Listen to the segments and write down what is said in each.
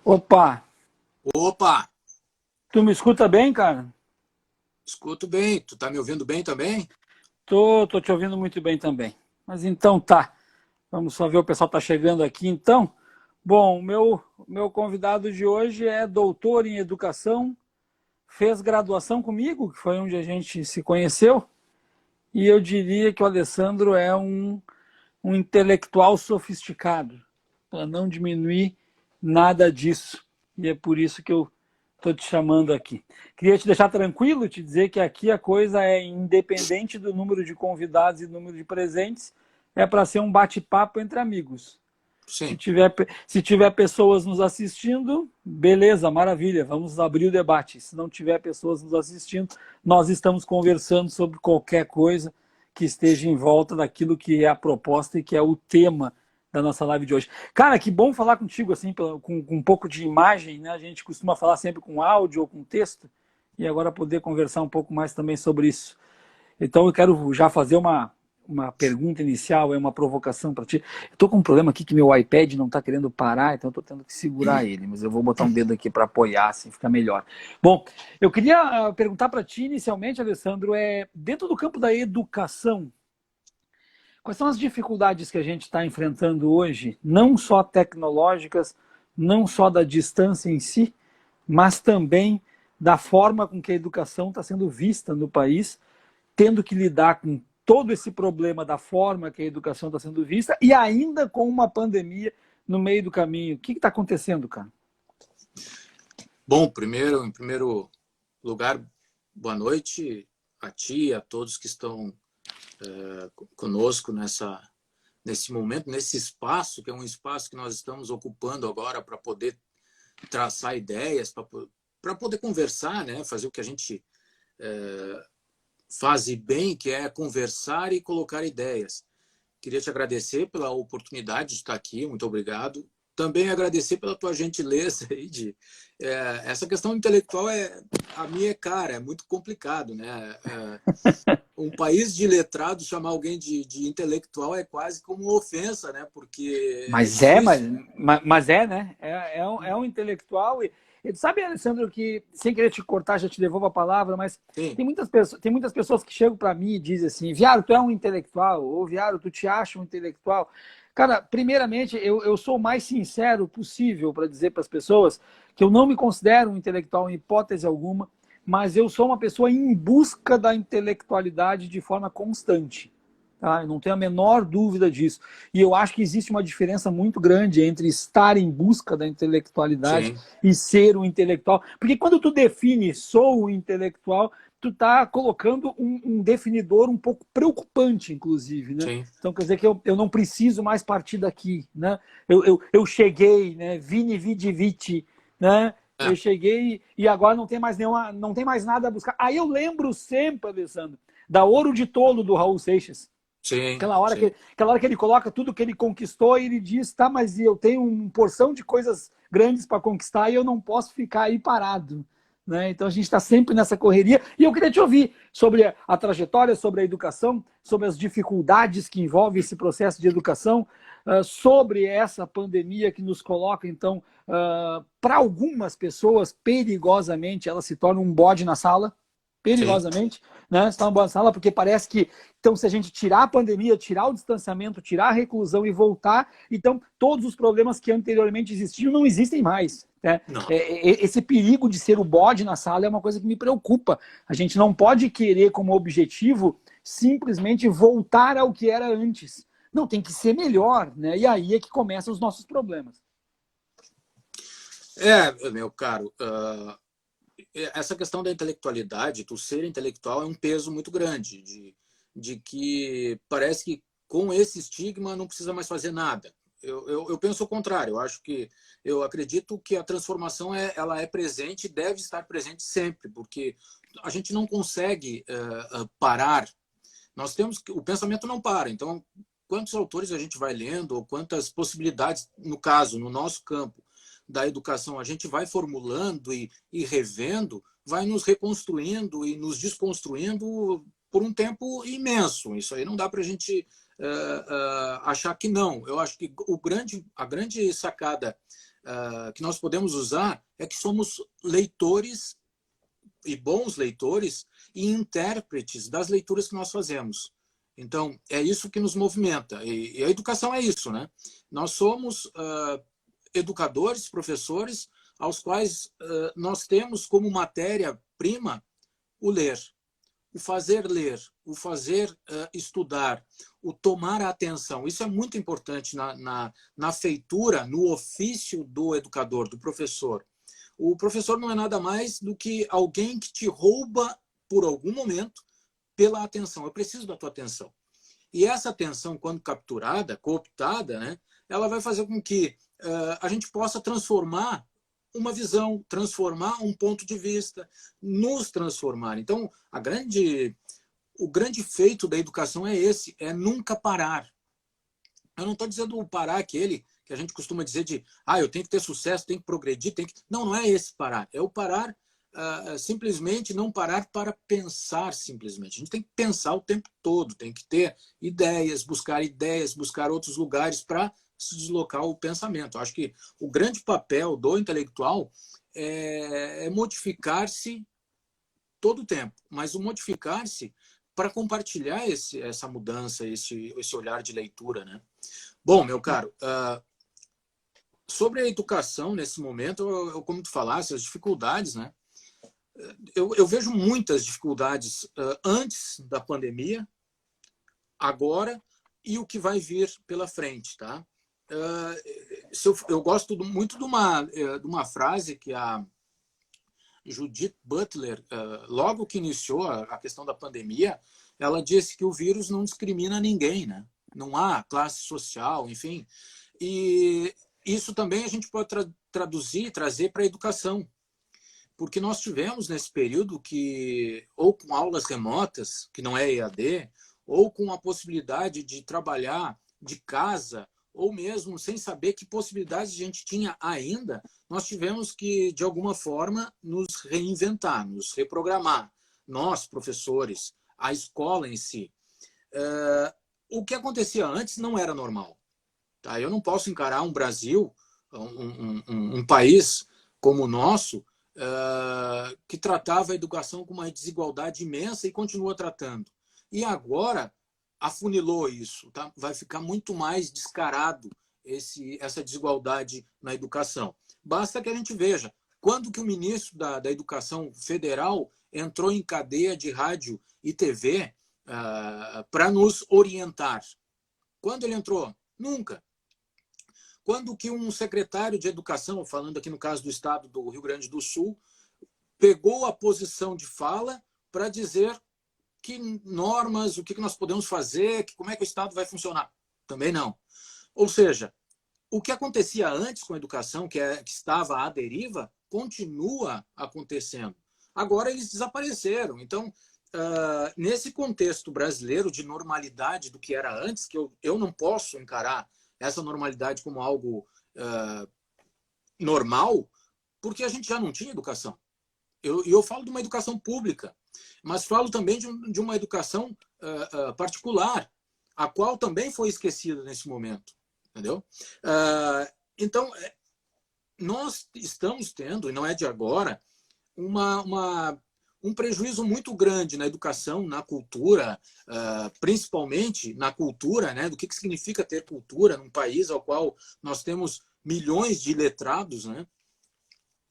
Opa, Opa, tu me escuta bem, cara? escuto bem. Tu tá me ouvindo bem também? Tô te ouvindo muito bem também. Mas então tá, vamos só ver, o pessoal tá chegando aqui então. Bom, o meu convidado de hoje é doutor em educação, fez graduação comigo, que foi onde a gente se conheceu, e eu diria que o Alessandro é um intelectual sofisticado, para não diminuir nada disso. E é por isso que eu estou te chamando aqui. Queria te deixar tranquilo, te dizer que aqui a coisa é independente do número de convidados e número de presentes, é para ser um bate-papo entre amigos. Se Sim. tiver, se tiver pessoas nos assistindo, beleza, maravilha, vamos abrir o debate. Se não tiver pessoas nos assistindo, nós estamos conversando sobre qualquer coisa que esteja em volta daquilo que é a proposta e que é o tema da nossa live de hoje. Cara, que bom falar contigo assim, com um pouco de imagem, né? A gente costuma falar sempre com áudio ou com texto, e agora poder conversar um pouco mais também sobre isso. Então eu quero já fazer uma pergunta inicial, é uma provocação para ti. Eu estou com um problema aqui que meu iPad não está querendo parar, então eu estou tendo que segurar ele, mas eu vou botar um dedo aqui para apoiar, assim fica melhor. Bom, eu queria perguntar para ti inicialmente, Alessandro, dentro do campo da educação, quais são as dificuldades que a gente está enfrentando hoje, não só tecnológicas, não só da distância em si, mas também da forma com que a educação está sendo vista no país, tendo que lidar com todo esse problema da forma que a educação está sendo vista e ainda com uma pandemia no meio do caminho. O que está acontecendo, cara? Bom, em primeiro lugar, boa noite a ti e a todos que estão conosco nesse momento, nesse espaço, que é um espaço que nós estamos ocupando agora para poder traçar ideias, para poder conversar, né? Fazer o que a gente faz bem, que é conversar e colocar ideias. Queria te agradecer pela oportunidade de estar aqui, muito obrigado. Também agradecer pela tua gentileza aí essa questão intelectual a mim é cara, é muito complicado, né? Um país de letrados chamar alguém de intelectual é quase como uma ofensa, né? Porque é Mas é, mas, difícil. mas é, né? É um intelectual. E sabe, Alessandro, que sem querer te cortar, já te devolvo a palavra, mas Sim, tem muitas pessoas que chegam para mim e dizem assim: Viário, tu é um intelectual, ou Viário, tu te acha um intelectual. Cara, primeiramente, eu sou o mais sincero possível para dizer para as pessoas que eu não me considero um intelectual em hipótese alguma, mas eu sou uma pessoa em busca da intelectualidade de forma constante. Tá? Eu não tenho a menor dúvida disso. E eu acho que existe uma diferença muito grande entre estar em busca da intelectualidade sim, e ser um intelectual. Porque quando tu define sou um intelectual, tu está colocando um definidor um pouco preocupante, inclusive. Né? sim. Então quer dizer que eu não preciso mais partir daqui. Né? Eu cheguei, né? Vini vidi vici, né? É, Eu cheguei e agora não tem mais nada a buscar. Aí eu lembro sempre, Alessandro, da Ouro de Tolo do Raul Seixas. sim, Aquela hora sim. que, aquela hora que ele coloca tudo que ele conquistou e ele diz, tá, mas eu tenho uma porção de coisas grandes para conquistar e eu não posso ficar aí parado. Né? Então a gente está sempre nessa correria. E eu queria te ouvir sobre a trajetória, sobre a educação, sobre as dificuldades que envolve esse processo de educação, sobre essa pandemia que nos coloca, então, para algumas pessoas, perigosamente, ela se torna um bode na sala, Sim. perigosamente, né? Está uma boa sala, porque parece que, então, se a gente tirar a pandemia, tirar o distanciamento, tirar a reclusão e voltar, então todos os problemas que anteriormente existiam não existem mais. Né? Não. Esse perigo de ser o bode na sala é uma coisa que me preocupa. A gente não pode querer como objetivo simplesmente voltar ao que era antes. Não, tem que ser melhor, né? E aí é que começam os nossos problemas. Meu caro, essa questão da intelectualidade, tu ser intelectual é um peso muito grande, de que parece que com esse estigma não precisa mais fazer nada. Eu penso o contrário, eu acredito que a transformação ela é presente e deve estar presente sempre, porque a gente não consegue parar. O pensamento não para. Então, quantos autores a gente vai lendo, ou quantas possibilidades, no caso, no nosso campo da educação, a gente vai formulando e revendo, vai nos reconstruindo e nos desconstruindo por um tempo imenso. Isso aí não dá para a gente achar que não. Eu acho que a grande sacada que nós podemos usar é que somos leitores e bons leitores e intérpretes das leituras que nós fazemos. Então, é isso que nos movimenta. E a educação é isso, né? Nós somos educadores, professores, aos quais nós temos como matéria-prima o ler, o fazer estudar, o tomar a atenção. Isso é muito importante na feitura, no ofício do educador, do professor. O professor não é nada mais do que alguém que te rouba por algum momento pela atenção. Eu preciso da tua atenção. E essa atenção, quando capturada, cooptada, né, ela vai fazer com que a gente possa transformar uma visão, transformar um ponto de vista, nos transformar. Então, o grande feito da educação é esse, é nunca parar. Eu não estou dizendo parar aquele que a gente costuma dizer de eu tenho que ter sucesso, tenho que progredir, tenho que... Não é esse parar. É o parar simplesmente, não parar para pensar simplesmente. A gente tem que pensar o tempo todo, tem que ter ideias, buscar outros lugares para se deslocar o pensamento. Eu acho que o grande papel do intelectual é modificar-se todo o tempo, mas o modificar-se para compartilhar essa mudança, esse olhar de leitura, né? Bom, meu caro, sobre a educação nesse momento, como tu falasse, as dificuldades, né? Eu vejo muitas dificuldades antes da pandemia, agora e o que vai vir pela frente, tá? Eu gosto muito de uma frase que a Judith Butler, logo que iniciou a questão da pandemia, ela disse que o vírus não discrimina ninguém, né? Não há classe social, enfim. E isso também a gente pode trazer para a educação. Porque nós tivemos nesse período que, ou com aulas remotas, que não é EAD, ou com a possibilidade de trabalhar de casa, ou mesmo sem saber que possibilidades a gente tinha ainda, nós tivemos que, de alguma forma, nos reinventar, nos reprogramar. Nós, professores, a escola em si. O que acontecia antes não era normal. Tá? Eu não posso encarar um Brasil, um país como o nosso, que tratava a educação com uma desigualdade imensa e continua tratando. E agora afunilou isso, tá? Vai ficar muito mais descarado essa desigualdade na educação. Basta que a gente veja quando que o ministro da Educação Federal entrou em cadeia de rádio e TV para nos orientar. Quando ele entrou? Nunca. Quando que um secretário de educação, falando aqui no caso do estado do Rio Grande do Sul, pegou a posição de fala para dizer que normas, o que nós podemos fazer, como é que o estado vai funcionar? Também não. Ou seja, o que acontecia antes com a educação, que estava à deriva, continua acontecendo. Agora eles desapareceram. Então, nesse contexto brasileiro de normalidade do que era antes, que eu não posso encarar essa normalidade como algo normal, porque a gente já não tinha educação. Eu falo de uma educação pública, mas falo também de uma educação particular, a qual também foi esquecida nesse momento. Entendeu? Então, nós estamos tendo, e não é de agora, um prejuízo muito grande na educação, na cultura, principalmente na cultura, né, do que significa ter cultura num país ao qual nós temos milhões de letrados, né?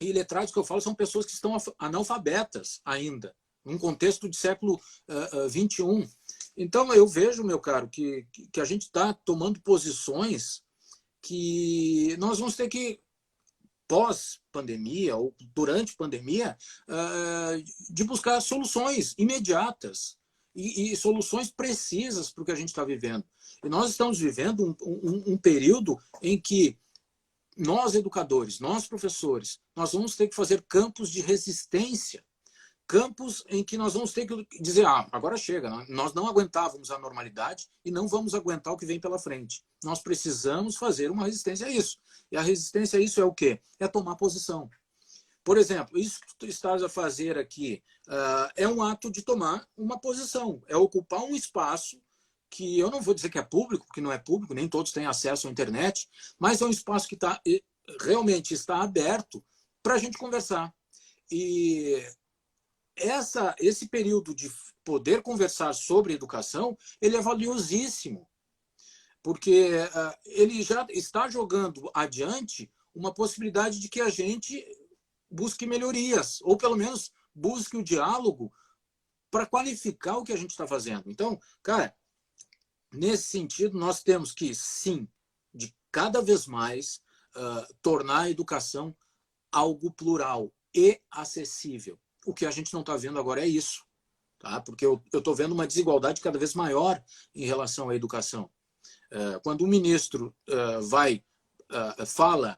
E letrados que eu falo são pessoas que estão analfabetas ainda, num contexto de século XXI. Então, eu vejo, meu caro, que a gente está tomando posições que nós vamos ter que, pós-pandemia ou durante pandemia, de buscar soluções imediatas e soluções precisas para o que a gente está vivendo. E nós estamos vivendo um período em que nós, educadores, nós, professores, nós vamos ter que fazer campos de resistência campos em que nós vamos ter que dizer, agora chega, nós não aguentávamos a normalidade e não vamos aguentar o que vem pela frente. Nós precisamos fazer uma resistência a isso. E a resistência a isso é o quê? É tomar posição. Por exemplo, isso que tu estás a fazer aqui é um ato de tomar uma posição, é ocupar um espaço que eu não vou dizer que é público, porque não é público, nem todos têm acesso à internet, mas é um espaço que realmente está aberto para a gente conversar. E esse período de poder conversar sobre educação, ele é valiosíssimo, porque ele já está jogando adiante uma possibilidade de que a gente busque melhorias, ou pelo menos busque o diálogo para qualificar o que a gente está fazendo. Então, cara, nesse sentido, nós temos que, sim, de cada vez mais, tornar a educação algo plural e acessível. O que a gente não está vendo agora é isso, tá? Porque eu estou vendo uma desigualdade cada vez maior em relação à educação. Quando o ministro fala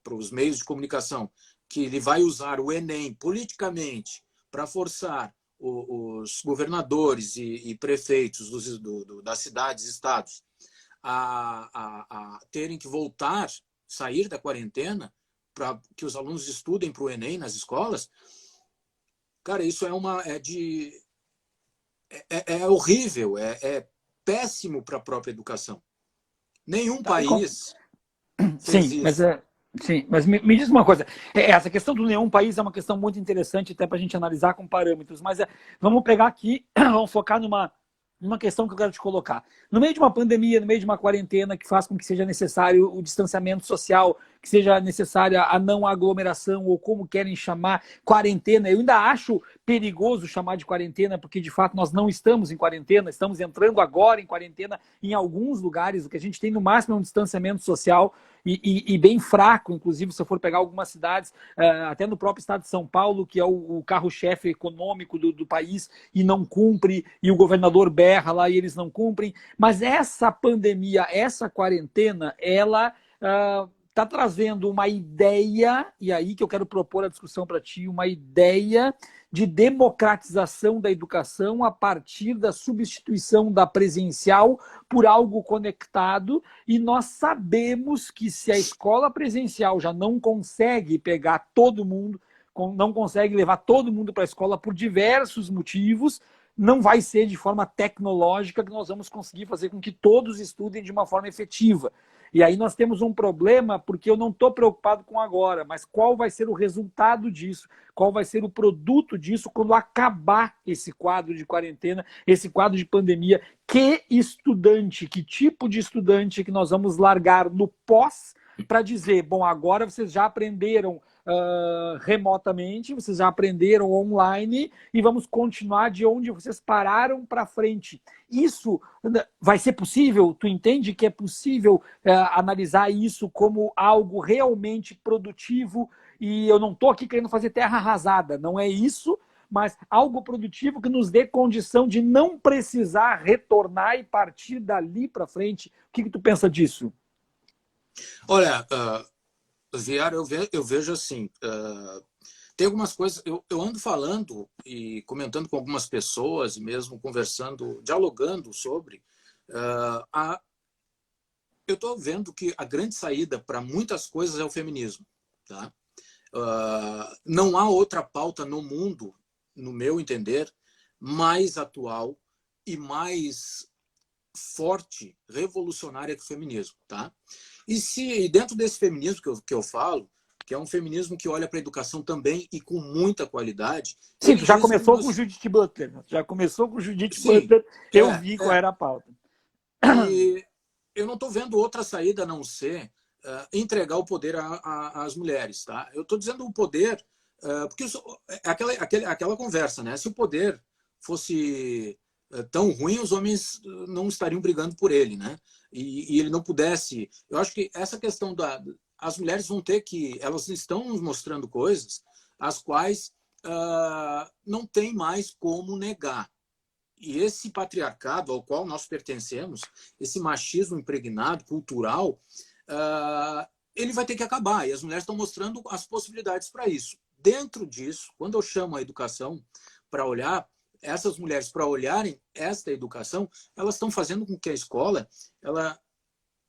para os meios de comunicação que ele vai usar o Enem politicamente para forçar os governadores e prefeitos das cidades e estados a terem que voltar, sair da quarentena para que os alunos estudem para o Enem nas escolas, cara, isso é horrível, é péssimo para a própria educação. Nenhum país fez Sim, isso. sim, mas me diz uma coisa. Essa questão do nenhum país é uma questão muito interessante até para a gente analisar com parâmetros, mas vamos pegar aqui, vamos focar numa questão que eu quero te colocar. No meio de uma pandemia, no meio de uma quarentena que faz com que seja necessário o distanciamento social, que seja necessária a não aglomeração, ou como querem chamar, quarentena, eu ainda acho perigoso chamar de quarentena, porque de fato nós não estamos em quarentena, estamos entrando agora em quarentena em alguns lugares, o que a gente tem no máximo é um distanciamento social e bem fraco, inclusive se eu for pegar algumas cidades, até no próprio estado de São Paulo, que é o carro-chefe econômico do país e não cumpre, e o governador berra lá e eles não cumprem, mas essa pandemia, essa quarentena, ela está trazendo uma ideia, e aí que eu quero propor a discussão para ti, uma ideia de democratização da educação a partir da substituição da presencial por algo conectado, e nós sabemos que se a escola presencial já não consegue pegar todo mundo, não consegue levar todo mundo para a escola por diversos motivos, não vai ser de forma tecnológica que nós vamos conseguir fazer com que todos estudem de uma forma efetiva. E aí nós temos um problema, porque eu não estou preocupado com agora, mas qual vai ser o resultado disso, qual vai ser o produto disso quando acabar esse quadro de quarentena, esse quadro de pandemia. Que estudante, que tipo de estudante que nós vamos largar no pós para dizer, bom, agora vocês já aprenderam remotamente, vocês já aprenderam online e vamos continuar de onde vocês pararam para frente. Isso vai ser possível? Tu entende que é possível analisar isso como algo realmente produtivo? E eu não estou aqui querendo fazer terra arrasada, não é isso, mas algo produtivo que nos dê condição de não precisar retornar e partir dali para frente. O que tu pensa disso? Olha, Viário, eu vejo assim, tem algumas coisas, eu ando falando e comentando com algumas pessoas, mesmo conversando, dialogando sobre, eu estou vendo que a grande saída para muitas coisas é o feminismo. Tá? Não há outra pauta no mundo, no meu entender, mais atual e mais forte, revolucionária que o feminismo. Tá? E dentro desse feminismo que eu falo, que é um feminismo que olha para a educação também e com muita qualidade. Sim, tu já começou com Judith Butler. Já começou com Judith Butler, eu vi qual era a pauta. E eu não estou vendo outra saída a não ser entregar o poder às mulheres. Tá? Eu estou dizendo o poder, porque aquela conversa, né? Se o poder fosse tão ruim, os homens não estariam brigando por ele, né? E ele não pudesse. Eu acho que essa questão as mulheres vão ter que, elas estão nos mostrando coisas as quais não tem mais como negar. E esse patriarcado ao qual nós pertencemos, esse machismo impregnado, cultural, ele vai ter que acabar. E as mulheres estão mostrando as possibilidades para isso. dentro disso, quando eu chamo a educação para olhar, essas mulheres para olharem esta educação, elas estão fazendo com que a escola,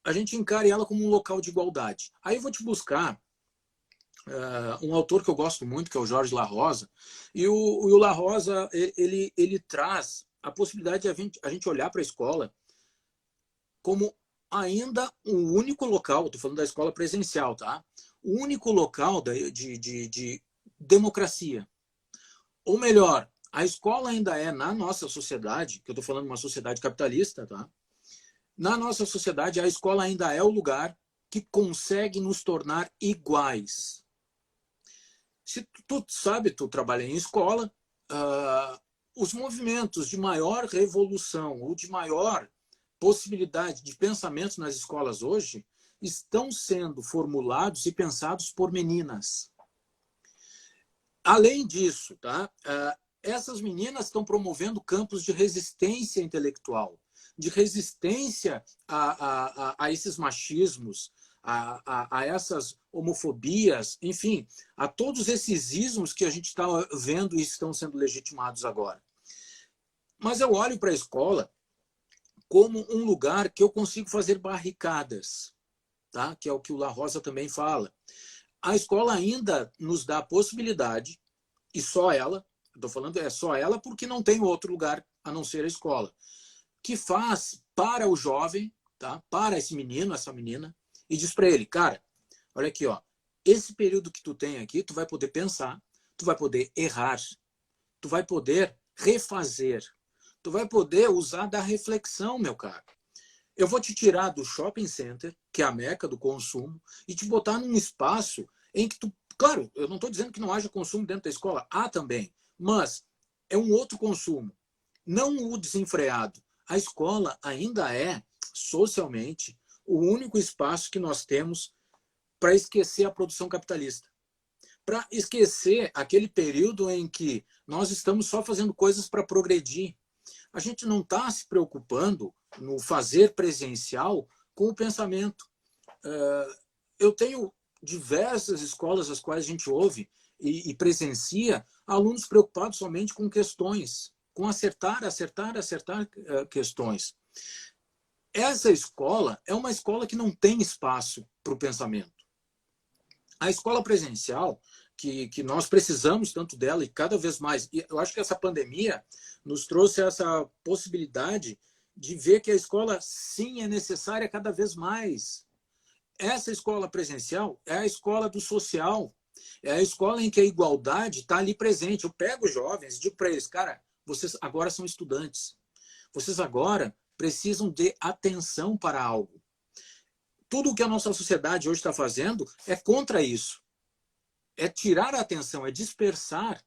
a gente encare ela como um local de igualdade. Aí eu vou te buscar um autor que eu gosto muito, que é o Jorge La Rosa, e o La Rosa, ele traz a possibilidade de a gente olhar para a escola como ainda o único local, estou falando da escola presencial, tá? O único local de democracia. Ou melhor, a escola ainda é, na nossa sociedade, que eu estou falando de uma sociedade capitalista, tá? Na nossa sociedade, a escola ainda é o lugar que consegue nos tornar iguais. Se tu sabe, tu trabalha em escola, os movimentos de maior revolução ou de maior possibilidade de pensamentos nas escolas hoje estão sendo formulados e pensados por meninas. Além disso, tá? Essas meninas estão promovendo campos de resistência intelectual, de resistência a esses machismos, a essas homofobias, enfim, a todos esses ismos que a gente está vendo e estão sendo legitimados agora. Mas eu olho para a escola como um lugar que eu consigo fazer barricadas, tá? Que é o que o La Rosa também fala. A escola ainda nos dá a possibilidade, e só ela, estou falando é só ela porque não tem outro lugar a não ser a escola, que faz para o jovem, tá? Para esse menino, essa menina, e diz para ele, cara, olha aqui, ó, esse período que tu tem aqui, tu vai poder pensar, tu vai poder errar, tu vai poder refazer, tu vai poder usar da reflexão, meu cara. Eu vou te tirar do shopping center, que é a meca do consumo, e te botar num espaço em que tu... Claro, eu não estou dizendo que não haja consumo dentro da escola, há também, mas é um outro consumo, não o desenfreado. A escola ainda é, socialmente, o único espaço que nós temos para esquecer a produção capitalista. Para esquecer aquele período em que nós estamos só fazendo coisas para progredir. A gente não está se preocupando no fazer presencial com o pensamento. Eu tenho diversas escolas às quais a gente ouve e presencia alunos preocupados somente com questões, com acertar questões. Essa escola é uma escola que não tem espaço para o pensamento. A escola presencial, que nós precisamos tanto dela e cada vez mais, e eu acho que essa pandemia nos trouxe essa possibilidade de ver que a escola, sim, é necessária cada vez mais. Essa escola presencial é a escola do social, é a escola em que a igualdade está ali presente. Eu pego os jovens e digo para eles, cara, vocês agora são estudantes, vocês agora precisam de atenção para algo. Tudo o que a nossa sociedade hoje está fazendo é contra isso. É tirar a atenção, é dispersar.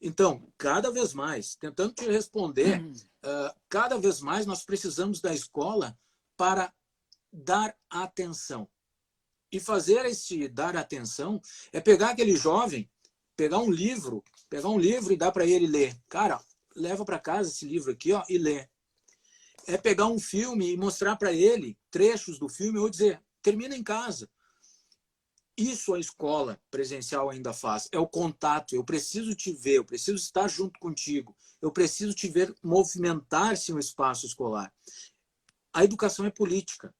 Então, cada vez mais, tentando te responder, cada vez mais nós precisamos da escola para dar atenção. E fazer esse dar atenção é pegar aquele jovem, pegar um livro e dar para ele ler. Cara, leva para casa esse livro aqui, ó, e lê. É pegar um filme e mostrar para ele trechos do filme ou dizer, termina em casa. Isso a escola presencial ainda faz. É o contato. Eu preciso te ver, eu preciso estar junto contigo. Eu preciso te ver movimentar-se no espaço escolar. A educação é política.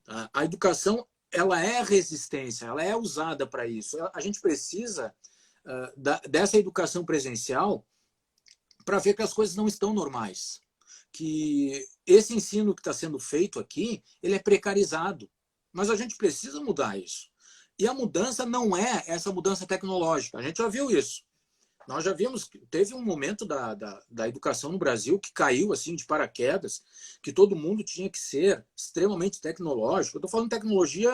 Tá? A educação, ela é resistência, ela é usada para isso. A gente precisa dessa educação presencial para ver que as coisas não estão normais. Que esse ensino que está sendo feito aqui, ele é precarizado. Mas a gente precisa mudar isso. E a mudança não é essa mudança tecnológica. A gente já viu isso. Nós já vimos que teve um momento da educação no Brasil que caiu assim de paraquedas, que todo mundo tinha que ser extremamente tecnológico. Eu estou falando tecnologia,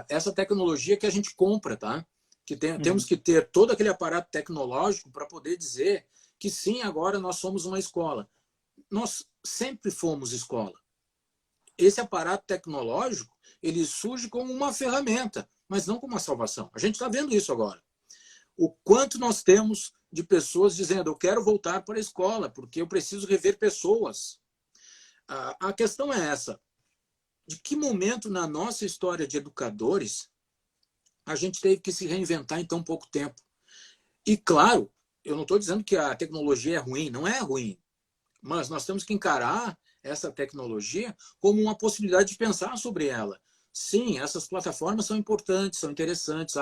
essa tecnologia que a gente compra, tá? Que temos que ter todo aquele aparato tecnológico para poder dizer que sim, agora nós somos uma escola. Nós sempre fomos escola. Esse aparato tecnológico, ele surge como uma ferramenta, mas não como uma salvação. A gente está vendo isso agora. O quanto nós temos de pessoas dizendo, eu quero voltar para a escola, porque eu preciso rever pessoas. A questão é essa. De que momento na nossa história de educadores a gente teve que se reinventar em tão pouco tempo. E, claro, eu não estou dizendo que a tecnologia é ruim, não é ruim, mas nós temos que encarar essa tecnologia como uma possibilidade de pensar sobre ela. Sim, essas plataformas são importantes, são interessantes.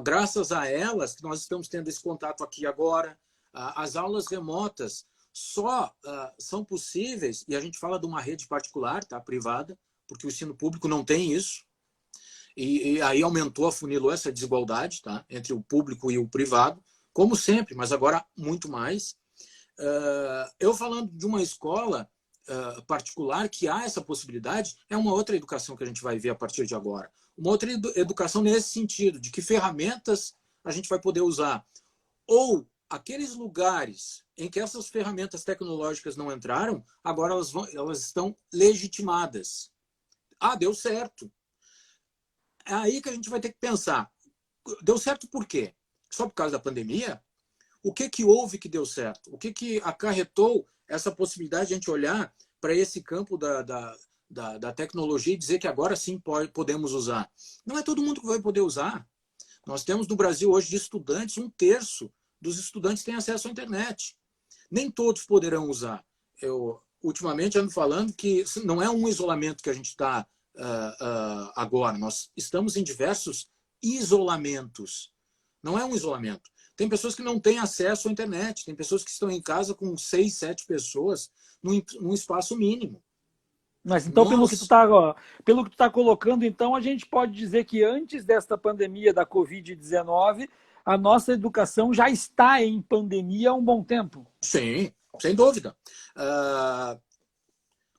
Graças a elas que nós estamos tendo esse contato aqui agora. As aulas remotas só são possíveis, e a gente fala de uma rede particular, tá, privada, porque o ensino público não tem isso. E aí afunilou essa desigualdade, tá, entre o público e o privado, como sempre, mas agora muito mais. Eu falando de uma escola particular que há essa possibilidade, é uma outra educação que a gente vai ver a partir de agora. Uma outra educação nesse sentido, de que ferramentas a gente vai poder usar. Ou aqueles lugares em que essas ferramentas tecnológicas não entraram, agora elas estão legitimadas. Deu certo. É aí que a gente vai ter que pensar. Deu certo por quê? Só por causa da pandemia? O que houve que deu certo? O que acarretou essa possibilidade de a gente olhar para esse campo da tecnologia e dizer que agora sim podemos usar? Não é todo mundo que vai poder usar. Nós temos no Brasil hoje de estudantes, 1/3 dos estudantes têm acesso à internet. Nem todos poderão usar. Eu ultimamente ando falando que não é um isolamento que a gente está agora. Nós estamos em diversos isolamentos. Não é um isolamento. Tem pessoas que não têm acesso à internet. Tem pessoas que estão em casa com 6, 7 pessoas num espaço mínimo. Mas então, pelo que tu tá colocando, então a gente pode dizer que antes desta pandemia da Covid-19, a nossa educação já está em pandemia há um bom tempo. Sim, sem dúvida.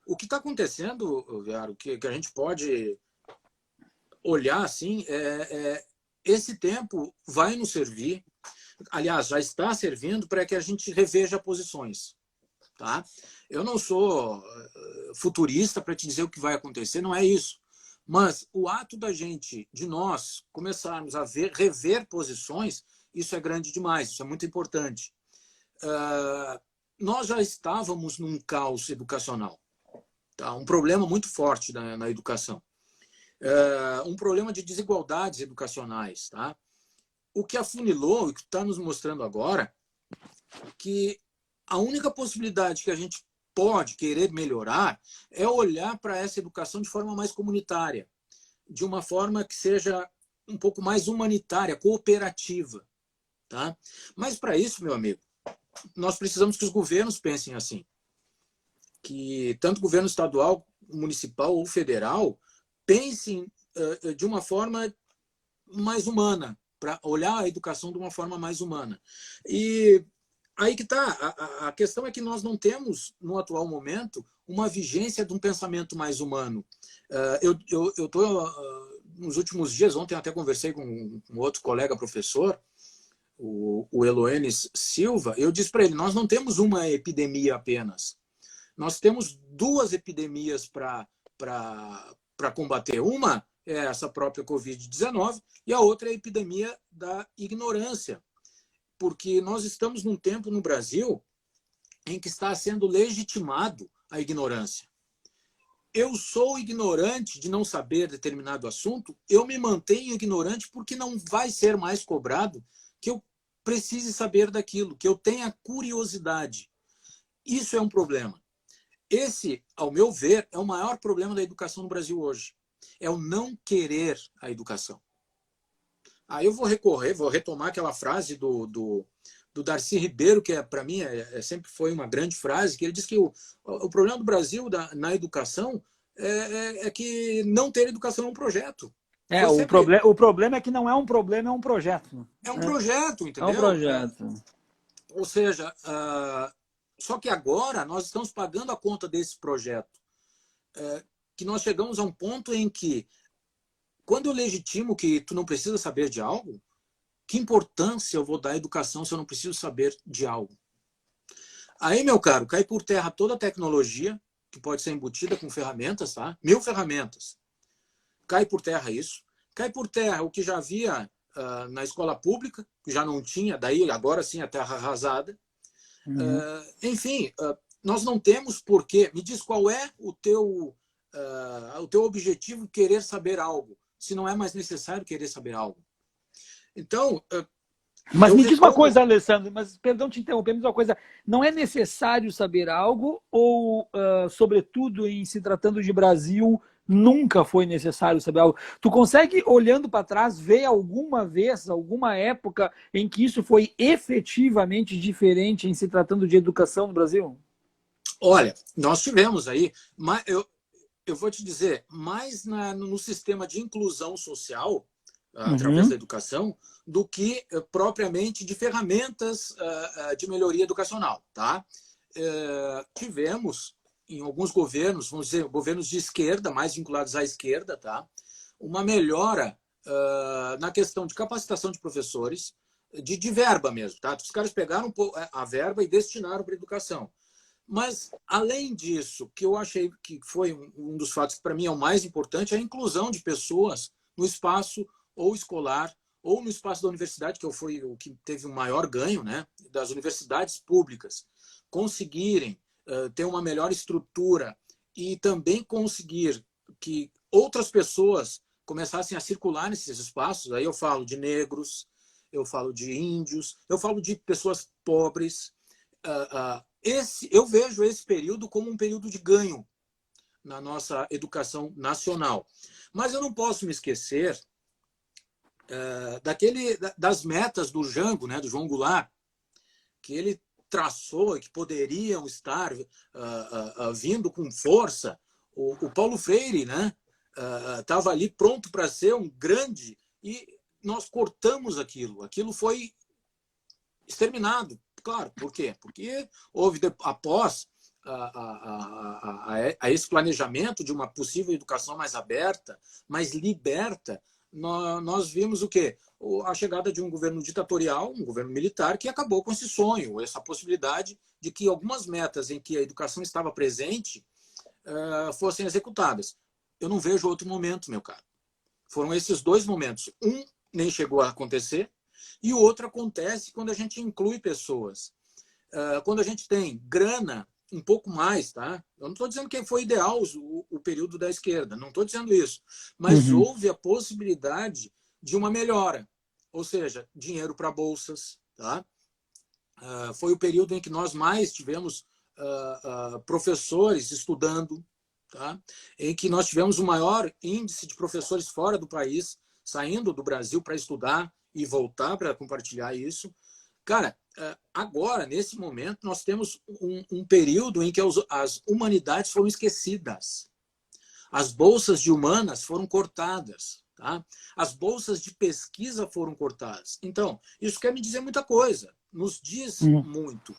O que está acontecendo, Viaro, que a gente pode olhar assim, esse tempo vai nos servir, aliás, já está servindo para que a gente reveja posições. Tá? Eu não sou futurista para te dizer o que vai acontecer, não é isso. Mas o ato de nós começarmos a rever posições, isso é grande demais, isso é muito importante. Nós já estávamos num caos educacional, tá? Um problema muito forte na educação. Um problema de desigualdades educacionais. Tá? O que afunilou, e que está nos mostrando agora, que a única possibilidade que a gente pode querer melhorar é olhar para essa educação de forma mais comunitária, de uma forma que seja um pouco mais humanitária, cooperativa. Tá? Mas para isso, meu amigo, nós precisamos que os governos pensem assim. Que tanto o governo estadual, municipal ou federal pensem de uma forma mais humana, para olhar a educação de uma forma mais humana. E aí que está. A questão é que nós não temos, no atual momento, uma vigência de um pensamento mais humano. Eu estou, nos últimos dias, ontem até conversei com um outro colega professor, o Eloenes Silva, eu disse para ele, nós não temos uma epidemia apenas. Nós temos 2 epidemias para combater. Uma é essa própria Covid-19 e a outra é a epidemia da ignorância. Porque nós estamos num tempo no Brasil em que está sendo legitimado a ignorância. Eu sou ignorante de não saber determinado assunto, eu me mantenho ignorante porque não vai ser mais cobrado que eu precise saber daquilo, que eu tenha curiosidade. Isso é um problema. Esse, ao meu ver, é o maior problema da educação no Brasil hoje. É o não querer a educação. Aí eu vou retomar aquela frase do Darcy Ribeiro, que para mim sempre foi uma grande frase, que ele diz que o problema do Brasil na educação é que não ter educação é um projeto. O problema é que não é um problema, é um projeto. É um projeto, entendeu? É um projeto. Ou seja, só que agora nós estamos pagando a conta desse projeto. Que nós chegamos a um ponto em que, quando eu legitimo que tu não precisa saber de algo, que importância eu vou dar à educação se eu não preciso saber de algo? Aí, meu caro, cai por terra toda a tecnologia, que pode ser embutida com ferramentas, tá? 1000 ferramentas. Cai por terra isso. Cai por terra o que já havia na escola pública, que já não tinha, daí agora sim a terra arrasada. Enfim, nós não temos porquê. Me diz qual é o teu objetivo querer saber algo, se não é mais necessário querer saber algo. Então, Mas eu me diz uma retomo. coisa, Alessandro, mas perdão te interromper, me diz uma coisa. Não é necessário saber algo ou, sobretudo, em se tratando de Brasil, nunca foi necessário saber algo? Tu consegue, olhando para trás, ver alguma vez, alguma época em que isso foi efetivamente diferente em se tratando de educação no Brasil? Olha, nós tivemos aí, mas eu vou te dizer, mais no sistema de inclusão social, através da Uhum, educação, do que propriamente de ferramentas de melhoria educacional. Tá? Tivemos, em alguns governos, vamos dizer, governos de esquerda, mais vinculados à esquerda, tá? Uma melhora na questão de capacitação de professores, de verba mesmo. Tá? Os caras pegaram a verba e destinaram para a educação. Mas, além disso, que eu achei que foi um dos fatos que, para mim, é o mais importante, é a inclusão de pessoas no espaço ou escolar ou no espaço da universidade, que foi o que teve o maior ganho, né, das universidades públicas, conseguirem ter uma melhor estrutura e também conseguir que outras pessoas começassem a circular nesses espaços. Aí eu falo de negros, eu falo de índios, eu falo de pessoas pobres, eu vejo esse período como um período de ganho na nossa educação nacional. Mas eu não posso me esquecer das metas do Jango, né, do João Goulart, que ele traçou e que poderiam estar vindo com força. O Paulo Freire, né, estava ali pronto para ser um grande, e nós cortamos aquilo. Aquilo foi exterminado. Claro, por quê? Porque houve, após a esse planejamento de uma possível educação mais aberta, mais liberta, nós vimos o quê? A chegada de um governo ditatorial, um governo militar, que acabou com esse sonho, essa possibilidade de que algumas metas em que a educação estava presente fossem executadas. Eu não vejo outro momento, meu caro. Foram esses dois momentos. Um nem chegou a acontecer, e o outro acontece quando a gente inclui pessoas. Quando a gente tem grana, um pouco mais, tá? Eu não estou dizendo que foi ideal o período da esquerda, não estou dizendo isso. Mas uhum. houve a possibilidade de uma melhora, ou seja, dinheiro para bolsas, tá? Foi o período em que nós mais tivemos professores estudando, tá? Em que nós tivemos o maior índice de professores fora do país, saindo do Brasil para estudar e voltar para compartilhar isso. Cara, agora, nesse momento, nós temos um período em que as humanidades foram esquecidas. As bolsas de humanas foram cortadas. Tá? As bolsas de pesquisa foram cortadas. Então, isso quer me dizer muita coisa. Nos diz Uhum. muito.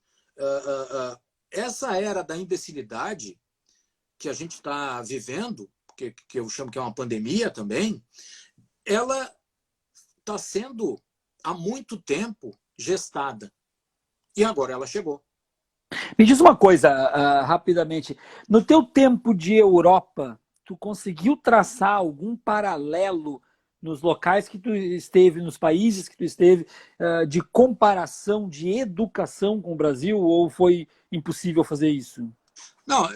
Essa era da imbecilidade que a gente está vivendo, que eu chamo que é uma pandemia também, ela está sendo, há muito tempo, gestada. E agora ela chegou. Me diz uma coisa, rapidamente. No teu tempo de Europa, tu conseguiu traçar algum paralelo nos locais que tu esteve, nos países que tu esteve, de comparação de educação com o Brasil, ou foi impossível fazer isso? Não,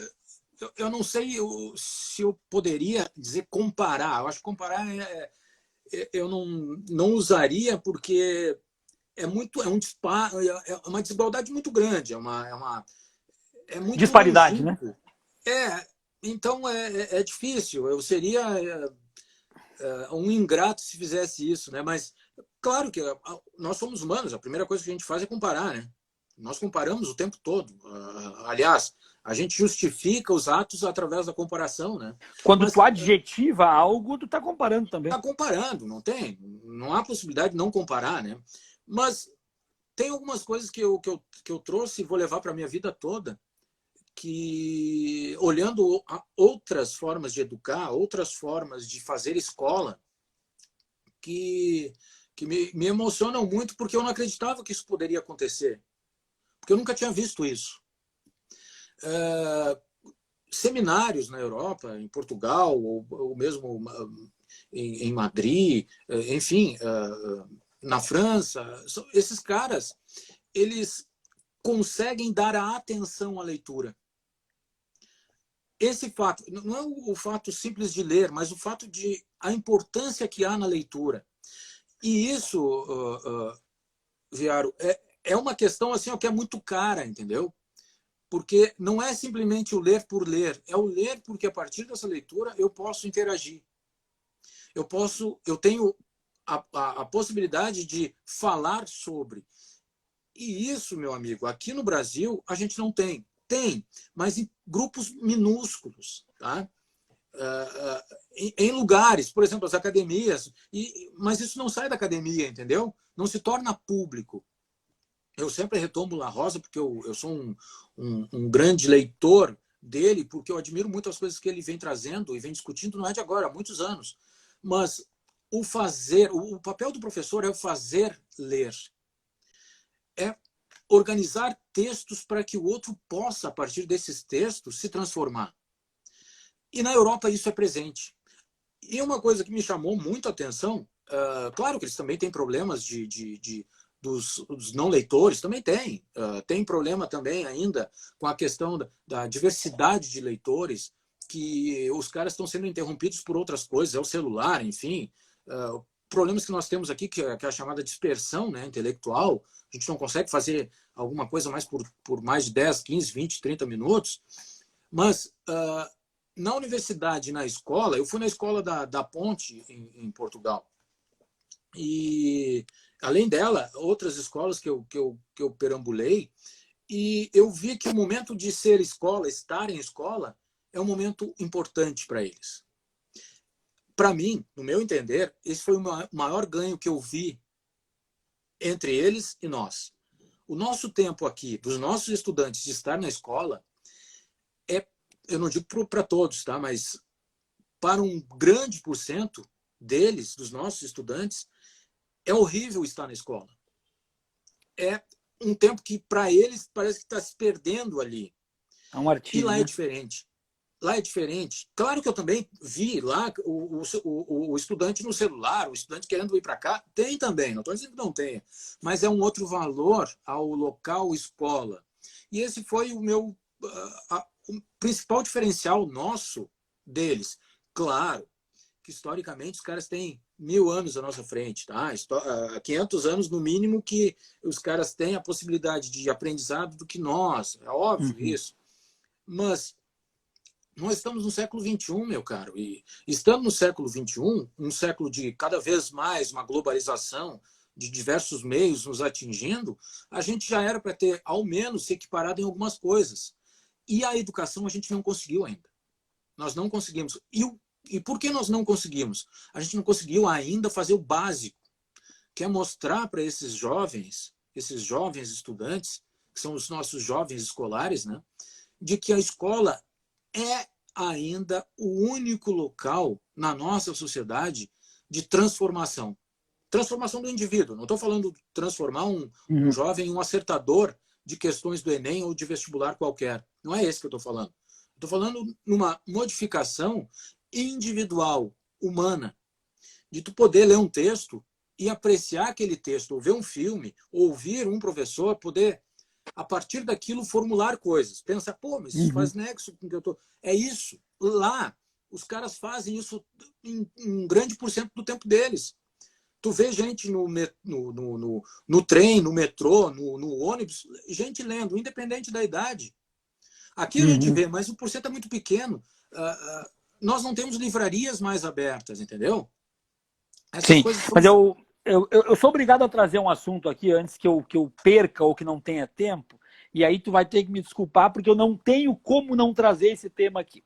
eu não sei se eu poderia dizer comparar. Eu acho que comparar eu não usaria, porque é uma desigualdade muito grande, é muito Disparidade, né? longínquo. Então é difícil. Eu seria um ingrato se fizesse isso, né? Mas claro que nós somos humanos. A primeira coisa que a gente faz é comparar, né? Nós comparamos o tempo todo. Aliás, a gente justifica os atos através da comparação, né? Quando tu Mas adjetiva algo, tu está comparando também. está comparando, não há possibilidade de não comparar, né? Mas tem algumas coisas que eu trouxe e vou levar para a minha vida toda, que, olhando outras formas de educar, outras formas de fazer escola, que me emocionam muito, porque eu não acreditava que isso poderia acontecer, porque eu nunca tinha visto isso. Seminários na Europa, em Portugal, ou mesmo em Madrid, enfim, na França, esses caras, eles conseguem dar a atenção à leitura. Esse fato, não é o fato simples de ler, mas o fato de a importância que há na leitura. E isso, Viaro, é uma questão assim, ó, que é muito cara, entendeu? Porque não é simplesmente o ler por ler, é o ler porque a partir dessa leitura eu posso interagir. Eu tenho a possibilidade de falar sobre. E isso, meu amigo, aqui no Brasil a gente não tem. Tem, mas em grupos minúsculos, tá? Em lugares, por exemplo, as academias, mas isso não sai da academia, entendeu? Não se torna público. Eu sempre retomo La Rosa, porque eu sou um grande leitor dele, porque eu admiro muito as coisas que ele vem trazendo e vem discutindo, não é de agora, há muitos anos. Mas o papel do professor é o fazer ler. É organizar textos para que o outro possa, a partir desses textos, se transformar. E na Europa isso é presente. E uma coisa que me chamou muito a atenção, claro que eles também têm problemas dos não leitores, também tem. Tem problema também ainda com a questão da diversidade de leitores, que os caras estão sendo interrompidos por outras coisas, é o celular, enfim. Problemas que nós temos aqui, que é a chamada dispersão, né, intelectual, a gente não consegue fazer alguma coisa mais por mais de 10, 15, 20, 30 minutos, mas na universidade, na escola, eu fui na escola da Ponte, em Portugal, e além dela, outras escolas que eu perambulei, e eu vi que o momento de ser escola, estar em escola, é um momento importante para eles. Para mim, no meu entender, esse foi o maior ganho que eu vi entre eles e nós. O nosso tempo aqui, dos nossos estudantes de estar na escola, eu não digo para todos, tá? Mas para um grande porcento deles, dos nossos estudantes, é horrível estar na escola. É um tempo que, para eles, parece que está se perdendo ali. É um artigo, e lá né? é diferente. Lá é diferente. Claro que eu também vi lá o estudante no celular, o estudante querendo ir para cá. Tem também, não estou dizendo que não tenha. Mas é um outro valor ao local escola. E esse foi o meu o principal diferencial nosso deles. Claro que, historicamente, os caras têm 1000 anos à nossa frente, tá? 500 anos, no mínimo, que os caras têm a possibilidade de aprendizado do que nós. É óbvio isso. Mas nós estamos no século XXI, meu caro. E estamos no século XXI, um século de cada vez mais uma globalização de diversos meios nos atingindo, a gente já era para ter, ao menos, se equiparado em algumas coisas. E a educação a gente não conseguiu ainda. Nós não conseguimos. E por que nós não conseguimos? A gente não conseguiu ainda fazer o básico, que é mostrar para esses jovens estudantes, que são os nossos jovens escolares, né, de que a escola é ainda o único local na nossa sociedade de transformação. Transformação do indivíduo. Não estou falando de transformar um jovem em um acertador de questões do Enem ou de vestibular qualquer. Não é esse que eu estou falando. Estou falando numa modificação individual, humana, de tu poder ler um texto e apreciar aquele texto, ou ver um filme, ouvir um professor, poder, a partir daquilo, formular coisas. Pensa, pô, mas isso faz nexo com o que eu estou... É isso. Lá, os caras fazem isso em um grande porcento do tempo deles. Tu vê gente no trem, no metrô, no ônibus, gente lendo, independente da idade. Aqui a gente vê, mas o porcento é muito pequeno. Nós não temos livrarias mais abertas, entendeu? Essas Sim, coisas são... mas eu sou obrigado a trazer um assunto aqui antes que eu perca ou que não tenha tempo, e aí tu vai ter que me desculpar porque eu não tenho como não trazer esse tema aqui.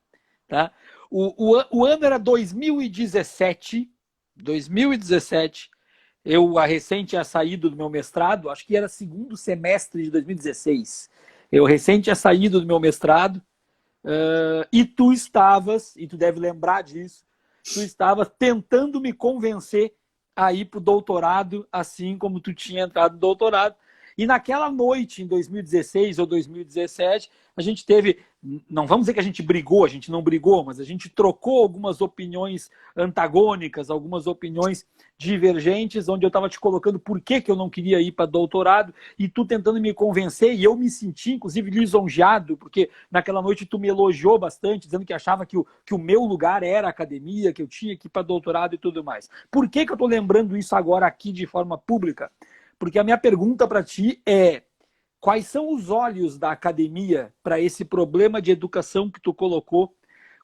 Tá? O ano era 2017, eu recém tinha saído do meu mestrado, acho que era segundo semestre de 2016. Eu recém tinha saído do meu mestrado, e tu estavas, e tu deve lembrar disso, tu estavas tentando me convencer a ir para o doutorado, assim como tu tinha entrado no doutorado. E naquela noite, em 2016 ou 2017, a gente teve, não vamos dizer que a gente brigou, a gente não brigou, mas a gente trocou algumas opiniões antagônicas, algumas opiniões divergentes, onde eu estava te colocando por que eu não queria ir para doutorado, e tu tentando me convencer, e eu me senti, inclusive, lisonjeado, porque naquela noite tu me elogiou bastante, dizendo que achava que o meu lugar era a academia, que eu tinha que ir para doutorado e tudo mais. Por que eu estou lembrando isso agora aqui de forma pública? Porque a minha pergunta para ti é: quais são os olhos da academia para esse problema de educação que tu colocou?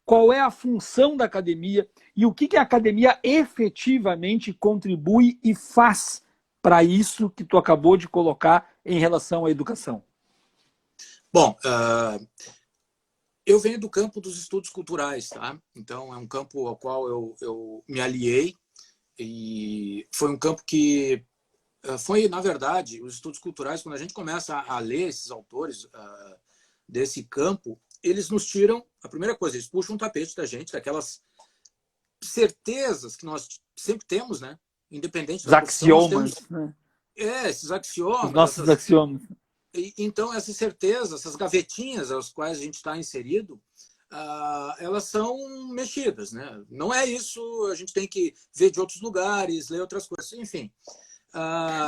Qual é a função da academia e o que a academia efetivamente contribui e faz para isso que tu acabou de colocar em relação à educação? Bom, eu venho do campo dos estudos culturais, tá? Então, é um campo ao qual eu me aliei e foi um campo que foi, na verdade, os estudos culturais, quando a gente começa a ler esses autores desse campo, eles nos tiram, a primeira coisa, eles puxam um tapete da gente, daquelas certezas que nós sempre temos, né? Independente Os da profissão, nós axiomas, temos né? esses Os axiomas, nossos axiomas. então essas certezas, essas gavetinhas às quais a gente está inserido, elas são mexidas, né? Não é isso, a gente tem que ver de outros lugares, ler outras coisas, enfim.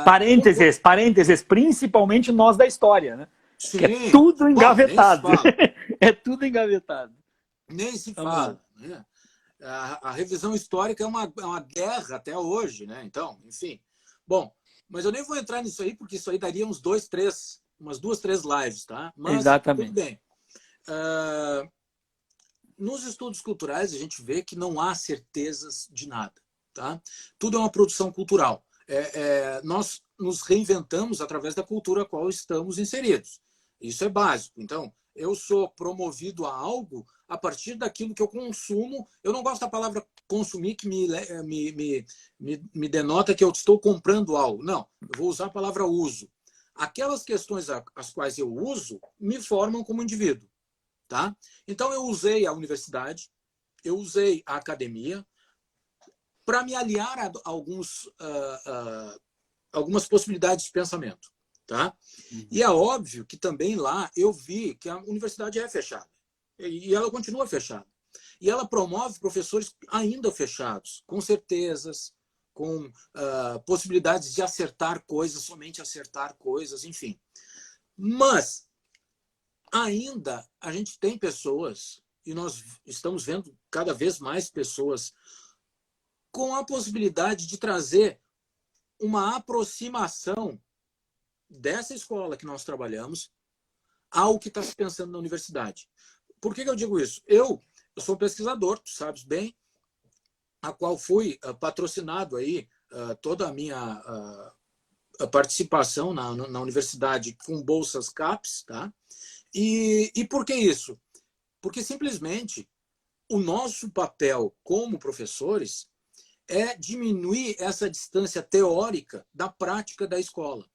Parênteses, principalmente nós da história, né? Que é Sim, tudo bom, nem se engavetado. fala. É tudo engavetado. Nem se Vamos lá. fala. Né? A revisão histórica é uma guerra até hoje, né? Então, enfim. Bom, mas eu nem vou entrar nisso aí, porque isso aí daria umas duas, três lives, tá? Mas tudo Exatamente. bem. Nos estudos culturais, a gente vê que não há certezas de nada, tá? Tudo é uma produção cultural. Nós nos reinventamos através da cultura a qual estamos inseridos. Isso é básico. Então, eu sou promovido a algo a partir daquilo que eu consumo. Eu não gosto da palavra consumir, que me denota que eu estou comprando algo. Não, eu vou usar a palavra uso. Aquelas questões as quais eu uso me formam como indivíduo. Tá? Então, eu usei a universidade, eu usei a academia para me aliar a algumas possibilidades de pensamento. Tá? E é óbvio que também lá eu vi que a universidade é fechada. E ela continua fechada. E ela promove professores ainda fechados, com certezas, com possibilidades de acertar coisas, somente acertar coisas, enfim. Mas ainda a gente tem pessoas, e nós estamos vendo cada vez mais pessoas com a possibilidade de trazer uma aproximação dessa escola que nós trabalhamos ao que está se pensando na universidade. Por que eu digo isso? Eu sou um pesquisador, tu sabes bem, a qual fui patrocinado aí toda a minha participação na universidade com bolsas CAPES, tá? E por que isso? Porque simplesmente o nosso papel como professores é diminuir essa distância teórica da prática da escola.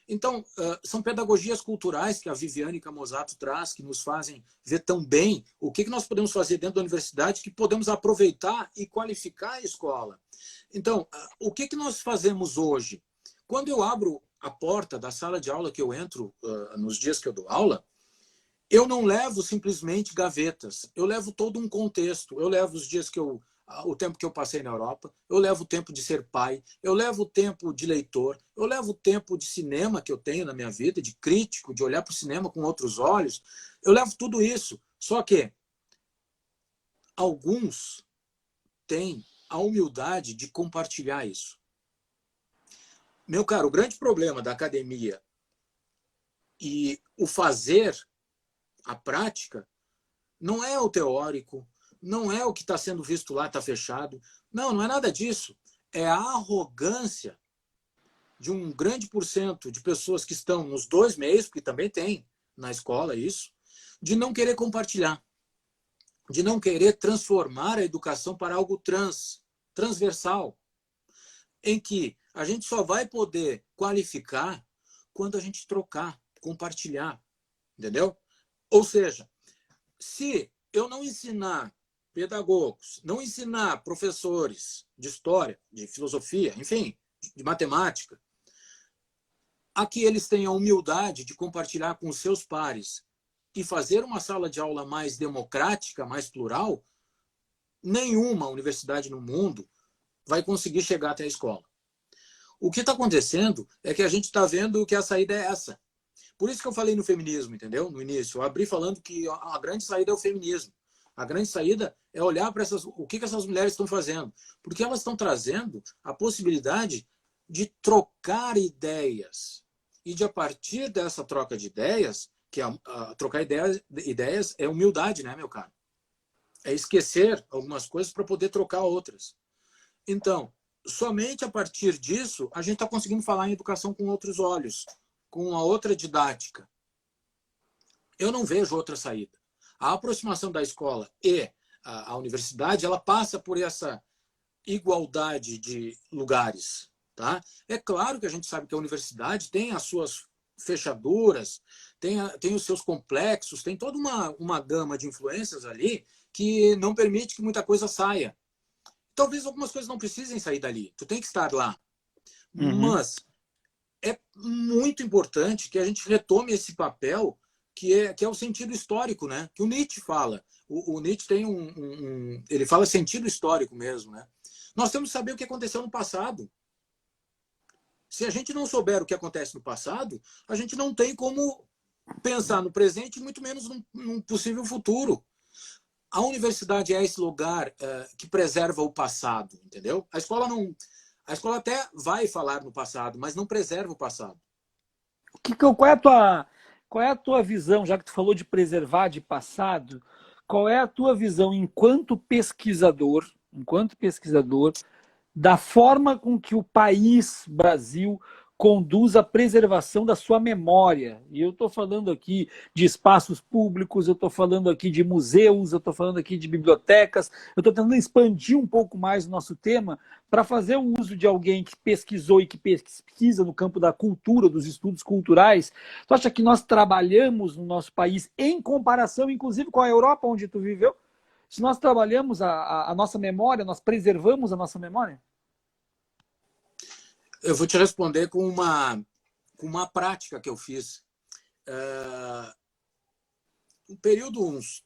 Então, são pedagogias culturais que a Viviane Camozato traz, que nos fazem ver tão bem o que nós podemos fazer dentro da universidade, que podemos aproveitar e qualificar a escola. Então, o que nós fazemos hoje? Quando eu abro a porta da sala de aula que eu entro nos dias que eu dou aula, eu não levo simplesmente gavetas, eu levo todo um contexto. Eu levo os dias o tempo que eu passei na Europa, eu levo o tempo de ser pai, eu levo o tempo de leitor, eu levo o tempo de cinema que eu tenho na minha vida, de crítico, de olhar para o cinema com outros olhos. Eu levo tudo isso. Só que alguns têm a humildade de compartilhar isso. Meu caro, o grande problema da academia e o fazer, a prática, não é o teórico, não é o que está sendo visto lá, está fechado. Não, não é nada disso. É a arrogância de um grande porcento de pessoas que estão nos dois meios, porque também tem na escola isso, de não querer compartilhar, de não querer transformar a educação para algo transversal, em que a gente só vai poder qualificar quando a gente trocar, compartilhar, entendeu? Ou seja, se eu não ensinar pedagogos, não ensinar professores de história, de filosofia, enfim, de matemática, a que eles tenham a humildade de compartilhar com os seus pares e fazer uma sala de aula mais democrática, mais plural, nenhuma universidade no mundo vai conseguir chegar até a escola. O que está acontecendo é que a gente está vendo que a saída é essa. Por isso que eu falei no feminismo, entendeu? No início. Eu abri falando que a grande saída é o feminismo. A grande saída é olhar para o que essas mulheres estão fazendo. Porque elas estão trazendo a possibilidade de trocar ideias. E de, a partir dessa troca de ideias, que trocar ideias é humildade, né, meu caro? É esquecer algumas coisas para poder trocar outras. Então, somente a partir disso, a gente está conseguindo falar em educação com outros olhos, com uma outra didática. Eu não vejo outra saída. A aproximação da escola e a universidade, ela passa por essa igualdade de lugares. Tá? É claro que a gente sabe que a universidade tem as suas fechaduras, tem os seus complexos, tem toda uma gama de influências ali que não permite que muita coisa saia. Talvez algumas coisas não precisem sair dali, tu tem que estar lá. Mas é muito importante que a gente retome esse papel que é o sentido histórico, né? Que o Nietzsche fala. O Nietzsche tem ele fala sentido histórico mesmo, né? Nós temos que saber o que aconteceu no passado. Se a gente não souber o que acontece no passado, a gente não tem como pensar no presente, muito menos num possível futuro. A universidade é esse lugar que preserva o passado, entendeu? A escola até vai falar no passado, mas não preserva o passado. Qual é a tua visão, já que tu falou de preservar de passado, qual é a tua visão enquanto pesquisador, da forma com que o país, Brasil, conduz a preservação da sua memória? E eu estou falando aqui de espaços públicos, eu estou falando aqui de museus, eu estou falando aqui de bibliotecas, eu estou tentando expandir um pouco mais o nosso tema para fazer o uso de alguém que pesquisou e que pesquisa no campo da cultura, dos estudos culturais. Tu acha que nós trabalhamos no nosso país, em comparação, inclusive, com a Europa, onde tu viveu? Se nós trabalhamos a nossa memória, nós preservamos a nossa memória? Eu vou te responder com uma prática que eu fiz. Um período, uns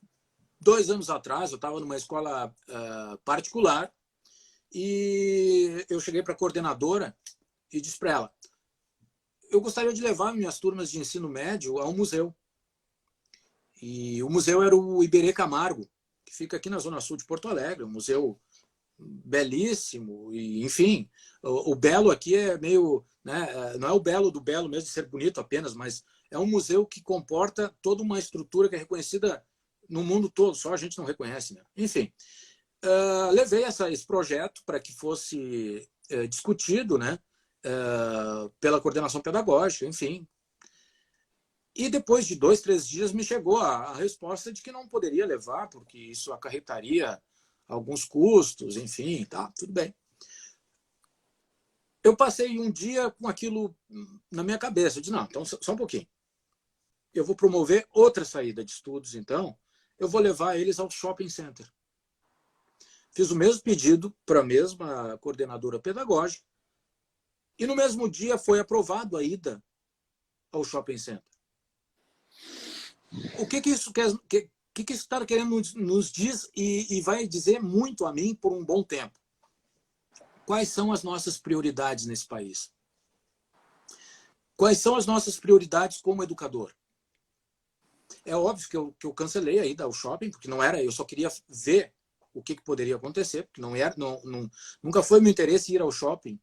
2 anos atrás, eu estava numa escola particular e eu cheguei para a coordenadora e disse para ela: eu gostaria de levar minhas turmas de ensino médio a um museu. E o museu era o Iberê Camargo, que fica aqui na Zona Sul de Porto Alegre, um museu belíssimo, e enfim, o belo aqui é meio, né, não é o belo do belo mesmo de ser bonito apenas, mas é um museu que comporta toda uma estrutura que é reconhecida no mundo todo, só a gente não reconhece, né? Enfim, levei esse projeto para que fosse discutido, né, pela coordenação pedagógica, enfim. E depois de 2, 3 dias me chegou a resposta de que não poderia levar, porque isso acarretaria alguns custos, enfim, tá, tudo bem. Eu passei um dia com aquilo na minha cabeça. Eu disse: não, então só um pouquinho. Eu vou promover outra saída de estudos, então. Eu vou levar eles ao shopping center. Fiz o mesmo pedido para a mesma coordenadora pedagógica e no mesmo dia foi aprovado a ida ao shopping center. O que isso quer... O que isso está querendo nos diz e vai dizer muito a mim por um bom tempo? Quais são as nossas prioridades nesse país? Quais são as nossas prioridades como educador? É óbvio que eu cancelei a ida ao shopping, porque não era, eu só queria ver o que poderia acontecer, porque nunca foi meu interesse ir ao shopping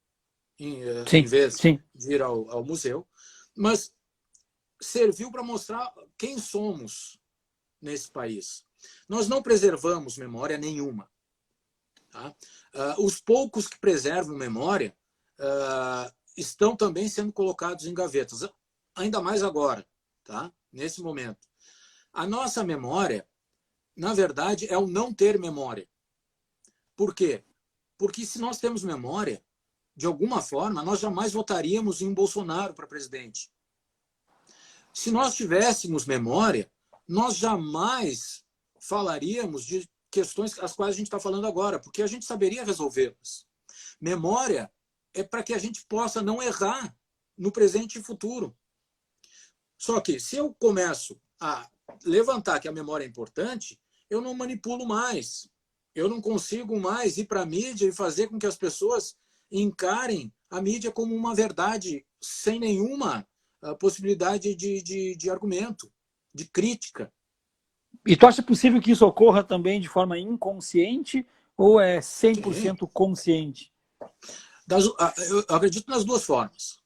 em vez de ir ao museu, mas serviu para mostrar quem somos nesse país. Nós não preservamos memória nenhuma. Tá? Os poucos que preservam memória estão também sendo colocados em gavetas, ainda mais agora, tá? Nesse momento. A nossa memória, na verdade, é o não ter memória. Por quê? Porque se nós temos memória, de alguma forma, nós jamais votaríamos em Bolsonaro para presidente. Se nós tivéssemos memória, nós jamais falaríamos de questões as quais a gente está falando agora, porque a gente saberia resolvê-las. Memória é para que a gente possa não errar. no presente e futuro. Só que se eu começo a levantar que a memória é importante, eu não manipulo mais. Eu não consigo mais ir para a mídia e fazer com que as pessoas encarem a mídia como uma verdade sem nenhuma possibilidade de argumento, de crítica. E tu acha possível que isso ocorra também de forma inconsciente ou é Sim. 100% consciente? Eu acredito nas duas formas.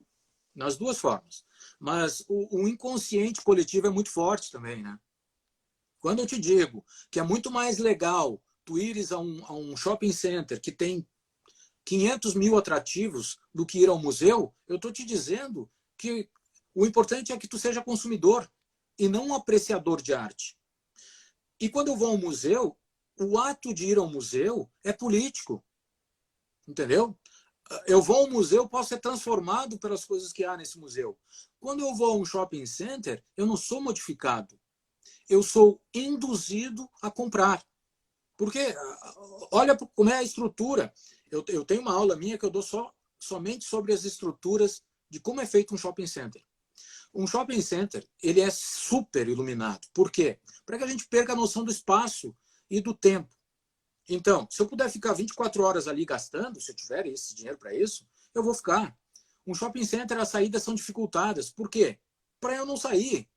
Nas duas formas. Mas o inconsciente coletivo é muito forte também, né? Quando eu te digo que é muito mais legal tu ires a um shopping center que tem 500 mil atrativos do que ir ao museu, eu estou te dizendo que o importante é que tu seja consumidor e não um apreciador de arte. E quando eu vou ao museu, o ato de ir ao museu é político. Entendeu? Eu vou ao museu, posso ser transformado pelas coisas que há nesse museu. Quando eu vou a um shopping center, eu não sou modificado. Eu sou induzido a comprar. Porque olha como é a estrutura. Eu tenho uma aula minha que eu dou somente sobre as estruturas de como é feito um shopping center. Um shopping center, ele é super iluminado. Por quê? Para que a gente perca a noção do espaço e do tempo. Então, se eu puder ficar 24 horas ali gastando, se eu tiver esse dinheiro para isso, eu vou ficar. Um shopping center, as saídas são dificultadas. Por quê? Para eu não sair.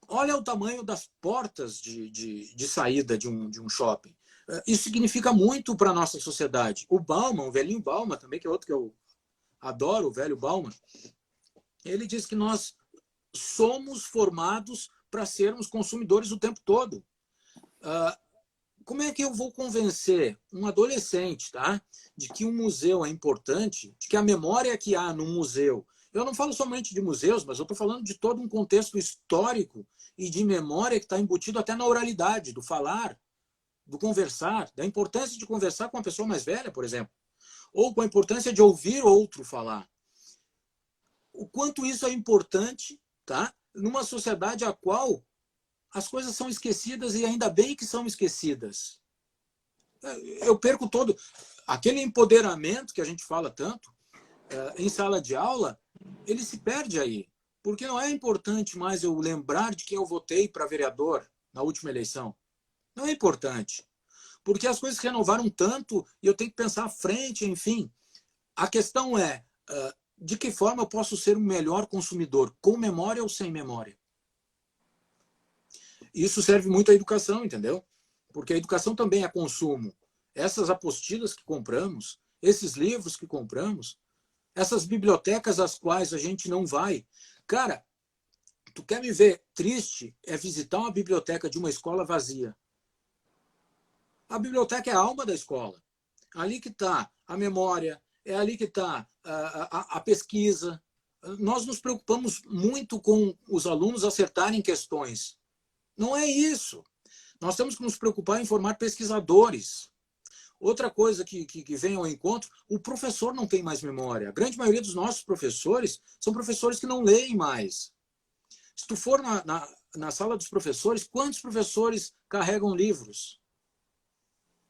Olha o tamanho das portas de saída de um shopping. Isso significa muito para a nossa sociedade. O Bauman, o velhinho Bauman também, que é outro que eu adoro, o velho Bauman, ele diz que nós somos formados para sermos consumidores o tempo todo. Como é que eu vou convencer um adolescente, tá, de que um museu é importante, de que a memória que há no museu... Eu não falo somente de museus, mas eu estou falando de todo um contexto histórico e de memória que está embutido até na oralidade, do falar, do conversar, da importância de conversar com uma pessoa mais velha, por exemplo, ou com a importância de ouvir outro falar. O quanto isso é importante, tá, numa sociedade a qual as coisas são esquecidas e ainda bem que são esquecidas. Eu perco todo... Aquele empoderamento que a gente fala tanto em sala de aula, ele se perde aí. Porque não é importante mais eu lembrar de quem eu votei para vereador na última eleição. Não é importante. Porque as coisas renovaram tanto e eu tenho que pensar à frente, enfim. A questão é, de que forma eu posso ser um melhor consumidor, com memória ou sem memória? Isso serve muito à educação, entendeu? Porque a educação também é consumo. Essas apostilas que compramos, esses livros que compramos, essas bibliotecas às quais a gente não vai. Cara, tu quer me ver triste? É visitar uma biblioteca de uma escola vazia. A biblioteca é a alma da escola. Ali que está a memória, é ali que está a pesquisa. Nós nos preocupamos muito com os alunos acertarem questões. Não é isso. Nós temos que nos preocupar em formar pesquisadores. Outra coisa que vem ao encontro, o professor não tem mais memória. A grande maioria dos nossos professores são professores que não leem mais. Se tu for na sala dos professores, quantos professores carregam livros?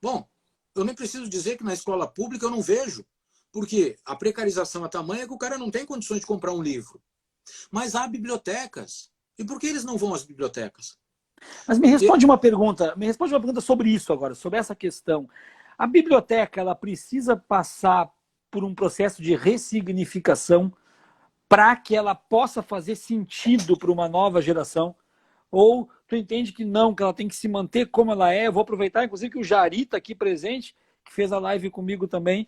Bom, eu nem preciso dizer que na escola pública eu não vejo, porque a precarização é tamanha que o cara não tem condições de comprar um livro. Mas há bibliotecas. E por que eles não vão às bibliotecas? Mas me responde uma pergunta sobre isso agora, sobre essa questão. A biblioteca, ela precisa passar por um processo de ressignificação para que ela possa fazer sentido para uma nova geração? Ou tu entende que não, que ela tem que se manter como ela é? Eu vou aproveitar, inclusive, que o Jari está aqui presente, que fez a live comigo também,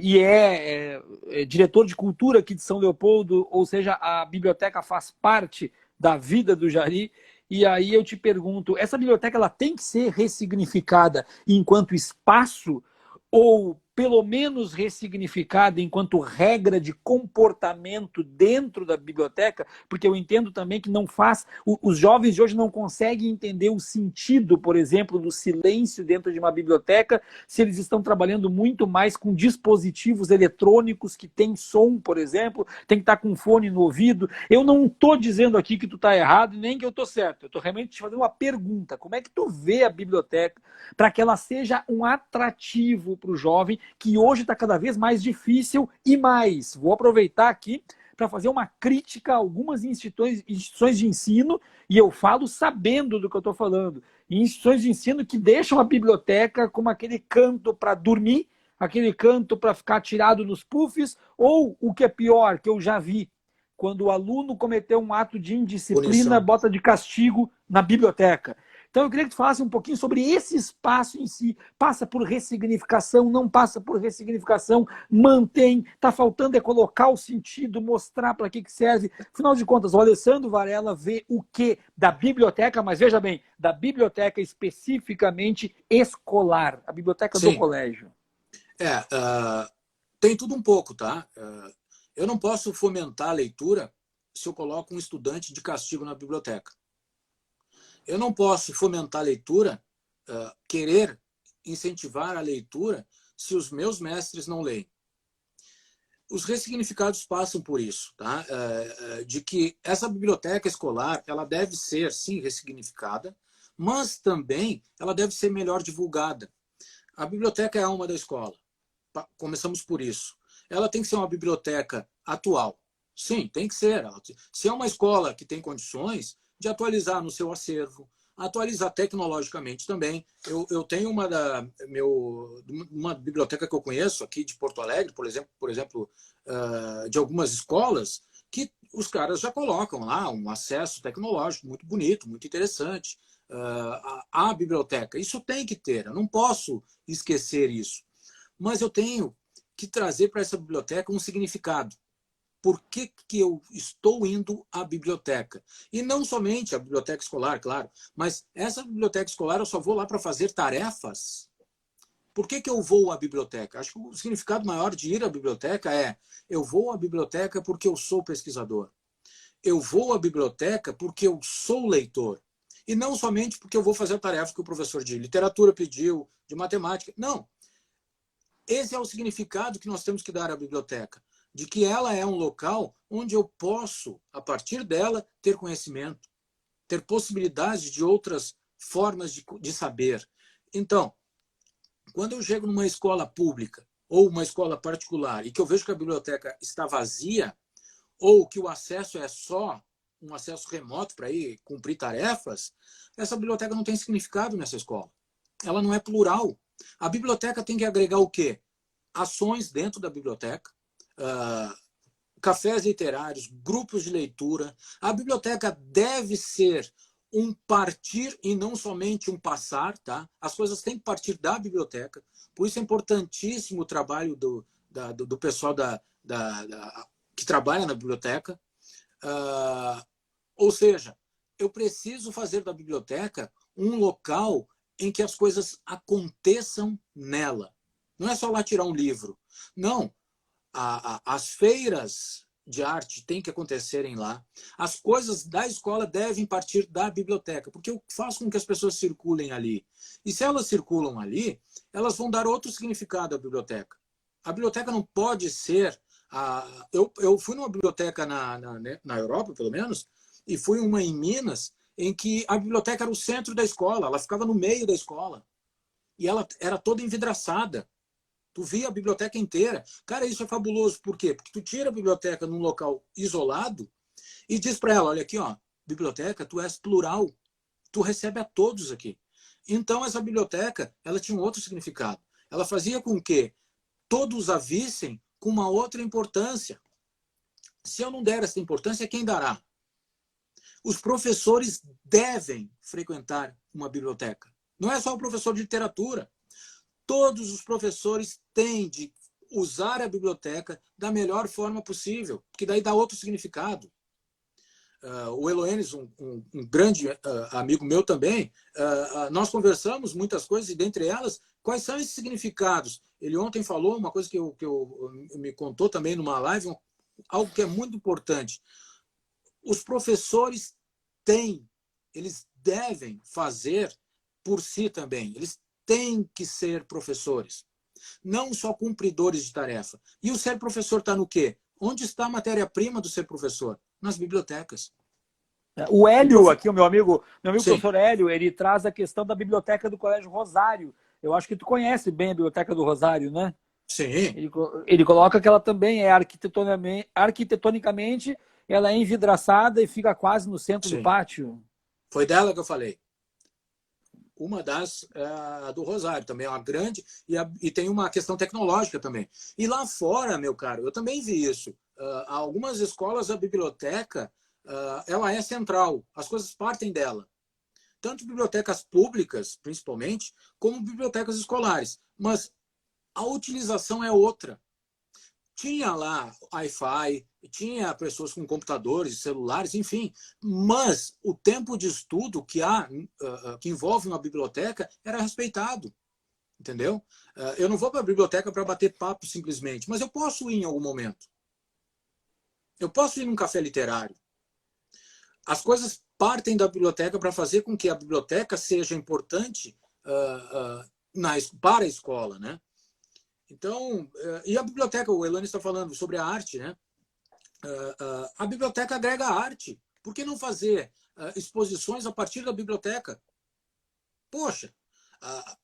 e é diretor de cultura aqui de São Leopoldo, ou seja, a biblioteca faz parte da vida do Jari. E aí eu te pergunto, essa biblioteca ela tem que ser ressignificada enquanto espaço ou pelo menos ressignificada enquanto regra de comportamento dentro da biblioteca? Porque eu entendo também que não faz... Os jovens de hoje não conseguem entender o sentido, por exemplo, do silêncio dentro de uma biblioteca, se eles estão trabalhando muito mais com dispositivos eletrônicos que têm som, por exemplo, tem que estar com fone no ouvido. Eu não estou dizendo aqui que tu está errado, nem que eu estou certo. Eu estou realmente te fazendo uma pergunta. Como é que tu vê a biblioteca para que ela seja um atrativo para o jovem que hoje está cada vez mais difícil e mais. Vou aproveitar aqui para fazer uma crítica a algumas instituições de ensino, e eu falo sabendo do que eu estou falando. Instituições de ensino que deixam a biblioteca como aquele canto para dormir, aquele canto para ficar tirado nos puffs, ou o que é pior, que eu já vi, quando o aluno cometeu um ato de indisciplina, Punição. bota de castigo na biblioteca. Então eu queria que tu falasse um pouquinho sobre esse espaço em si. Passa por ressignificação, não passa por ressignificação, mantém, está faltando é colocar o sentido, mostrar para que serve. Afinal de contas, o Alessandro Varela vê o que da biblioteca, mas veja bem, da biblioteca especificamente escolar, a biblioteca do Sim. colégio. Tem tudo um pouco, tá? Eu não posso fomentar a leitura se eu coloco um estudante de castigo na biblioteca. Eu não posso fomentar a leitura, querer incentivar a leitura se os meus mestres não leem. Os ressignificados passam por isso, tá? De que essa biblioteca escolar ela deve ser, sim, ressignificada, mas também ela deve ser melhor divulgada. A biblioteca é a alma da escola. Começamos por isso. Ela tem que ser uma biblioteca atual. Sim, tem que ser. Se é uma escola que tem condições de atualizar no seu acervo, atualizar tecnologicamente também. Eu tenho uma biblioteca que eu conheço aqui de Porto Alegre, por exemplo, de algumas escolas, que os caras já colocam lá um acesso tecnológico muito bonito, muito interessante à biblioteca. Isso tem que ter, eu não posso esquecer isso. Mas eu tenho que trazer para essa biblioteca um significado. Por que eu estou indo à biblioteca? E não somente a biblioteca escolar, claro, mas essa biblioteca escolar eu só vou lá para fazer tarefas. Por que eu vou à biblioteca? Acho que o significado maior de ir à biblioteca é: eu vou à biblioteca porque eu sou pesquisador. Eu vou à biblioteca porque eu sou leitor. E não somente porque eu vou fazer a tarefa que o professor de literatura pediu, de matemática. Não. Esse é o significado que nós temos que dar à biblioteca, de que ela é um local onde eu posso, a partir dela, ter conhecimento, ter possibilidades de outras formas de saber. Então, quando eu chego numa escola pública ou uma escola particular e que eu vejo que a biblioteca está vazia, ou que o acesso é só um acesso remoto para ir cumprir tarefas, essa biblioteca não tem significado nessa escola. Ela não é plural. A biblioteca tem que agregar o quê? Ações dentro da biblioteca, cafés literários, grupos de leitura. A biblioteca deve ser um partir e não somente um passar, tá? As coisas têm que partir da biblioteca. Por isso é importantíssimo o trabalho do pessoal que trabalha na biblioteca. Ou seja, eu preciso fazer da biblioteca um local em que as coisas aconteçam nela. Não é só lá tirar um livro. Não. As feiras de arte têm que acontecerem lá. As coisas da escola devem partir da biblioteca, porque eu faço com que as pessoas circulem ali. E se elas circulam ali, elas vão dar outro significado à biblioteca. A biblioteca não pode ser... Eu fui numa biblioteca na Europa, pelo menos, e fui uma em Minas, em que a biblioteca era o centro da escola, ela ficava no meio da escola. E ela era toda envidraçada. Tu via a biblioteca inteira. Cara, isso é fabuloso. Por quê? Porque tu tira a biblioteca num local isolado e diz para ela, olha aqui, ó, biblioteca, tu és plural. Tu recebe a todos aqui. Então, essa biblioteca, ela tinha um outro significado. Ela fazia com que todos a vissem com uma outra importância. Se eu não der essa importância, quem dará? Os professores devem frequentar uma biblioteca. Não é só o professor de literatura. Todos os professores têm de usar a biblioteca da melhor forma possível, porque daí dá outro significado. O Eloenes, um grande amigo meu também, nós conversamos muitas coisas, e dentre elas, quais são esses significados? Ele ontem falou uma coisa que me contou também numa live, algo que é muito importante. Os professores eles devem fazer por si também. Eles têm que ser professores, não só cumpridores de tarefa. E o ser professor está no quê? Onde está a matéria-prima do ser professor? Nas bibliotecas. O Hélio, aqui, o meu amigo Sim. professor Hélio, ele traz a questão da biblioteca do Colégio Rosário. Eu acho que tu conhece bem a biblioteca do Rosário, né? Sim, Ele coloca que ela também é arquitetonicamente, ela é envidraçada e fica quase no centro do sim. pátio. Foi dela que eu falei. Uma das do Rosário também é uma grande e tem uma questão tecnológica também. E lá fora, meu caro, eu também vi isso. Algumas escolas a biblioteca ela é central, as coisas partem dela. Tanto bibliotecas públicas, principalmente, como bibliotecas escolares. Mas a utilização é outra. Tinha lá Wi-Fi, tinha pessoas com computadores, celulares, enfim, mas o tempo de estudo que envolve uma biblioteca era respeitado, entendeu? Eu não vou para a biblioteca para bater papo simplesmente, mas eu posso ir em algum momento. Eu posso ir num café literário. As coisas partem da biblioteca para fazer com que a biblioteca seja importante para a escola, né? Então, e a biblioteca, o Elane está falando sobre a arte, né? A biblioteca agrega arte. Por que não fazer exposições a partir da biblioteca? Poxa,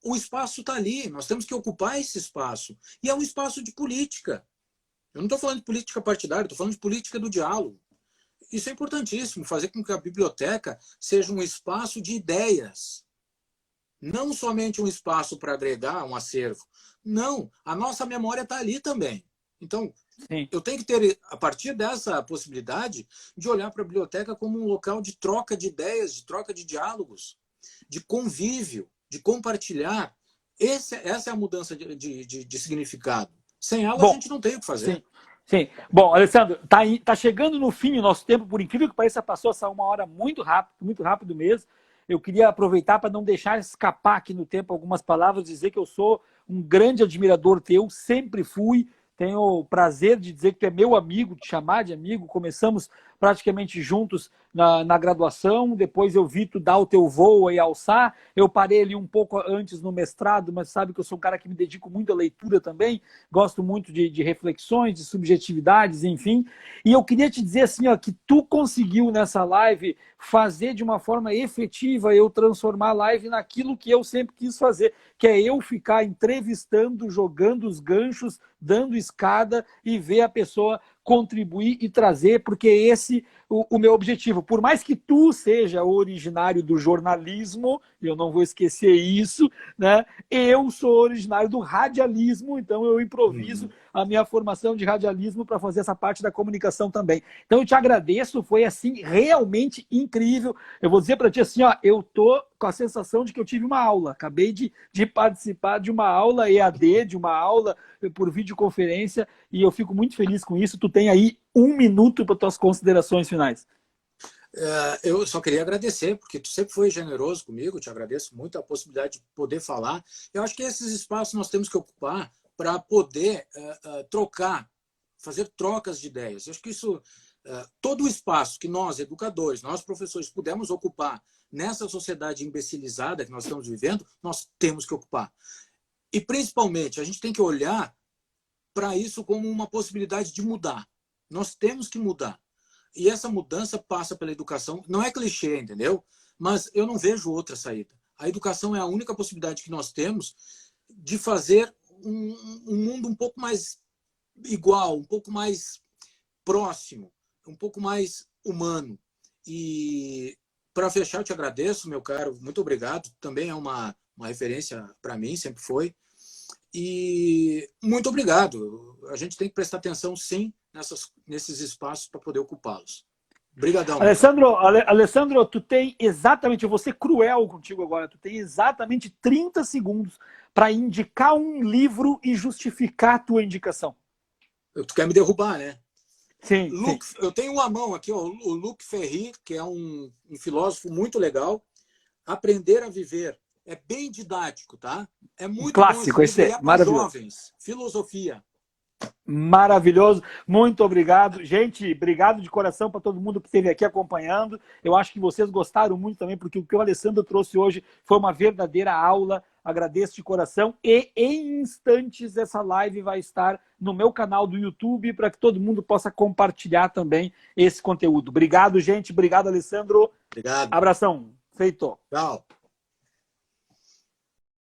o espaço está ali, nós temos que ocupar esse espaço. E é um espaço de política. Eu não estou falando de política partidária, estou falando de política do diálogo. Isso é importantíssimo, fazer com que a biblioteca seja um espaço de ideias. Não somente um espaço para agregar um acervo. Não, a nossa memória está ali também. Então, Sim. eu tenho que ter, a partir dessa possibilidade, de olhar para a biblioteca como um local de troca de ideias, de troca de diálogos, de convívio, de compartilhar. Essa é a mudança de significado. Sem ela, a Bom, gente não tem o que fazer. sim. Sim. Bom, Alessandro, tá chegando no fim o nosso tempo, por incrível que pareça, passou essa uma hora muito rápido mesmo. Eu queria aproveitar para não deixar escapar aqui no tempo algumas palavras, dizer que eu sou um grande admirador teu, sempre fui. Tenho o prazer de dizer que tu é meu amigo, te chamar de amigo. Começamos praticamente juntos na graduação, depois eu vi tu dar o teu voo e alçar. Eu parei ali um pouco antes no mestrado, mas sabe que eu sou um cara que me dedico muito à leitura também, gosto muito de reflexões, de subjetividades, enfim. E eu queria te dizer assim, ó, que tu conseguiu nessa live fazer de uma forma efetiva eu transformar a live naquilo que eu sempre quis fazer, que é eu ficar entrevistando, jogando os ganchos, dando escada e ver a pessoa contribuir e trazer, porque esse o meu objetivo. Por mais que tu seja originário do jornalismo, eu não vou esquecer isso, né? Eu sou originário do radialismo, então eu improviso a minha formação de radialismo para fazer essa parte da comunicação também. Então eu te agradeço, foi assim realmente incrível. Eu vou dizer para ti assim, ó, eu tô com a sensação de que eu tive uma aula. Acabei de participar de uma aula EAD, de uma aula por videoconferência, e eu fico muito feliz com isso. Tu tem aí 1 minuto para tuas considerações finais. Eu só queria agradecer, porque tu sempre foi generoso comigo, te agradeço muito a possibilidade de poder falar. Eu acho que esses espaços nós temos que ocupar para poder trocar, fazer trocas de ideias. Eu acho que isso, todo o espaço que nós, educadores, nós, professores, pudermos ocupar nessa sociedade imbecilizada que nós estamos vivendo, nós temos que ocupar. E, principalmente, a gente tem que olhar para isso como uma possibilidade de mudar. Nós temos que mudar. E essa mudança passa pela educação. Não é clichê, entendeu? Mas eu não vejo outra saída. A educação é a única possibilidade que nós temos de fazer um mundo um pouco mais igual, um pouco mais próximo, um pouco mais humano. E, para fechar, eu te agradeço, meu caro. Muito obrigado. Também é uma referência para mim, sempre foi. E muito obrigado. A gente tem que prestar atenção, sim, nesses espaços para poder ocupá-los. Obrigadão, meu caro. Alessandro, tu tem exatamente, eu vou ser cruel contigo agora, tu tem exatamente 30 segundos para indicar um livro e justificar a tua indicação. Tu quer me derrubar, né? Sim, sim. Eu tenho uma mão aqui, ó, o Luc Ferry, que é um filósofo muito legal. Aprender a Viver. É bem didático, tá? É Um muito bom esse clássico, livro esse e é é para maravilhoso. jovens. Filosofia. Maravilhoso, muito obrigado. Gente, obrigado de coração para todo mundo que esteve aqui acompanhando. Eu acho que vocês gostaram muito também, porque o que o Alessandro trouxe hoje foi uma verdadeira aula. Agradeço de coração. E em instantes essa live vai estar no meu canal do YouTube para que todo mundo possa compartilhar também esse conteúdo. Obrigado, gente. Obrigado, Alessandro. Obrigado. Abração. Feito. Tchau.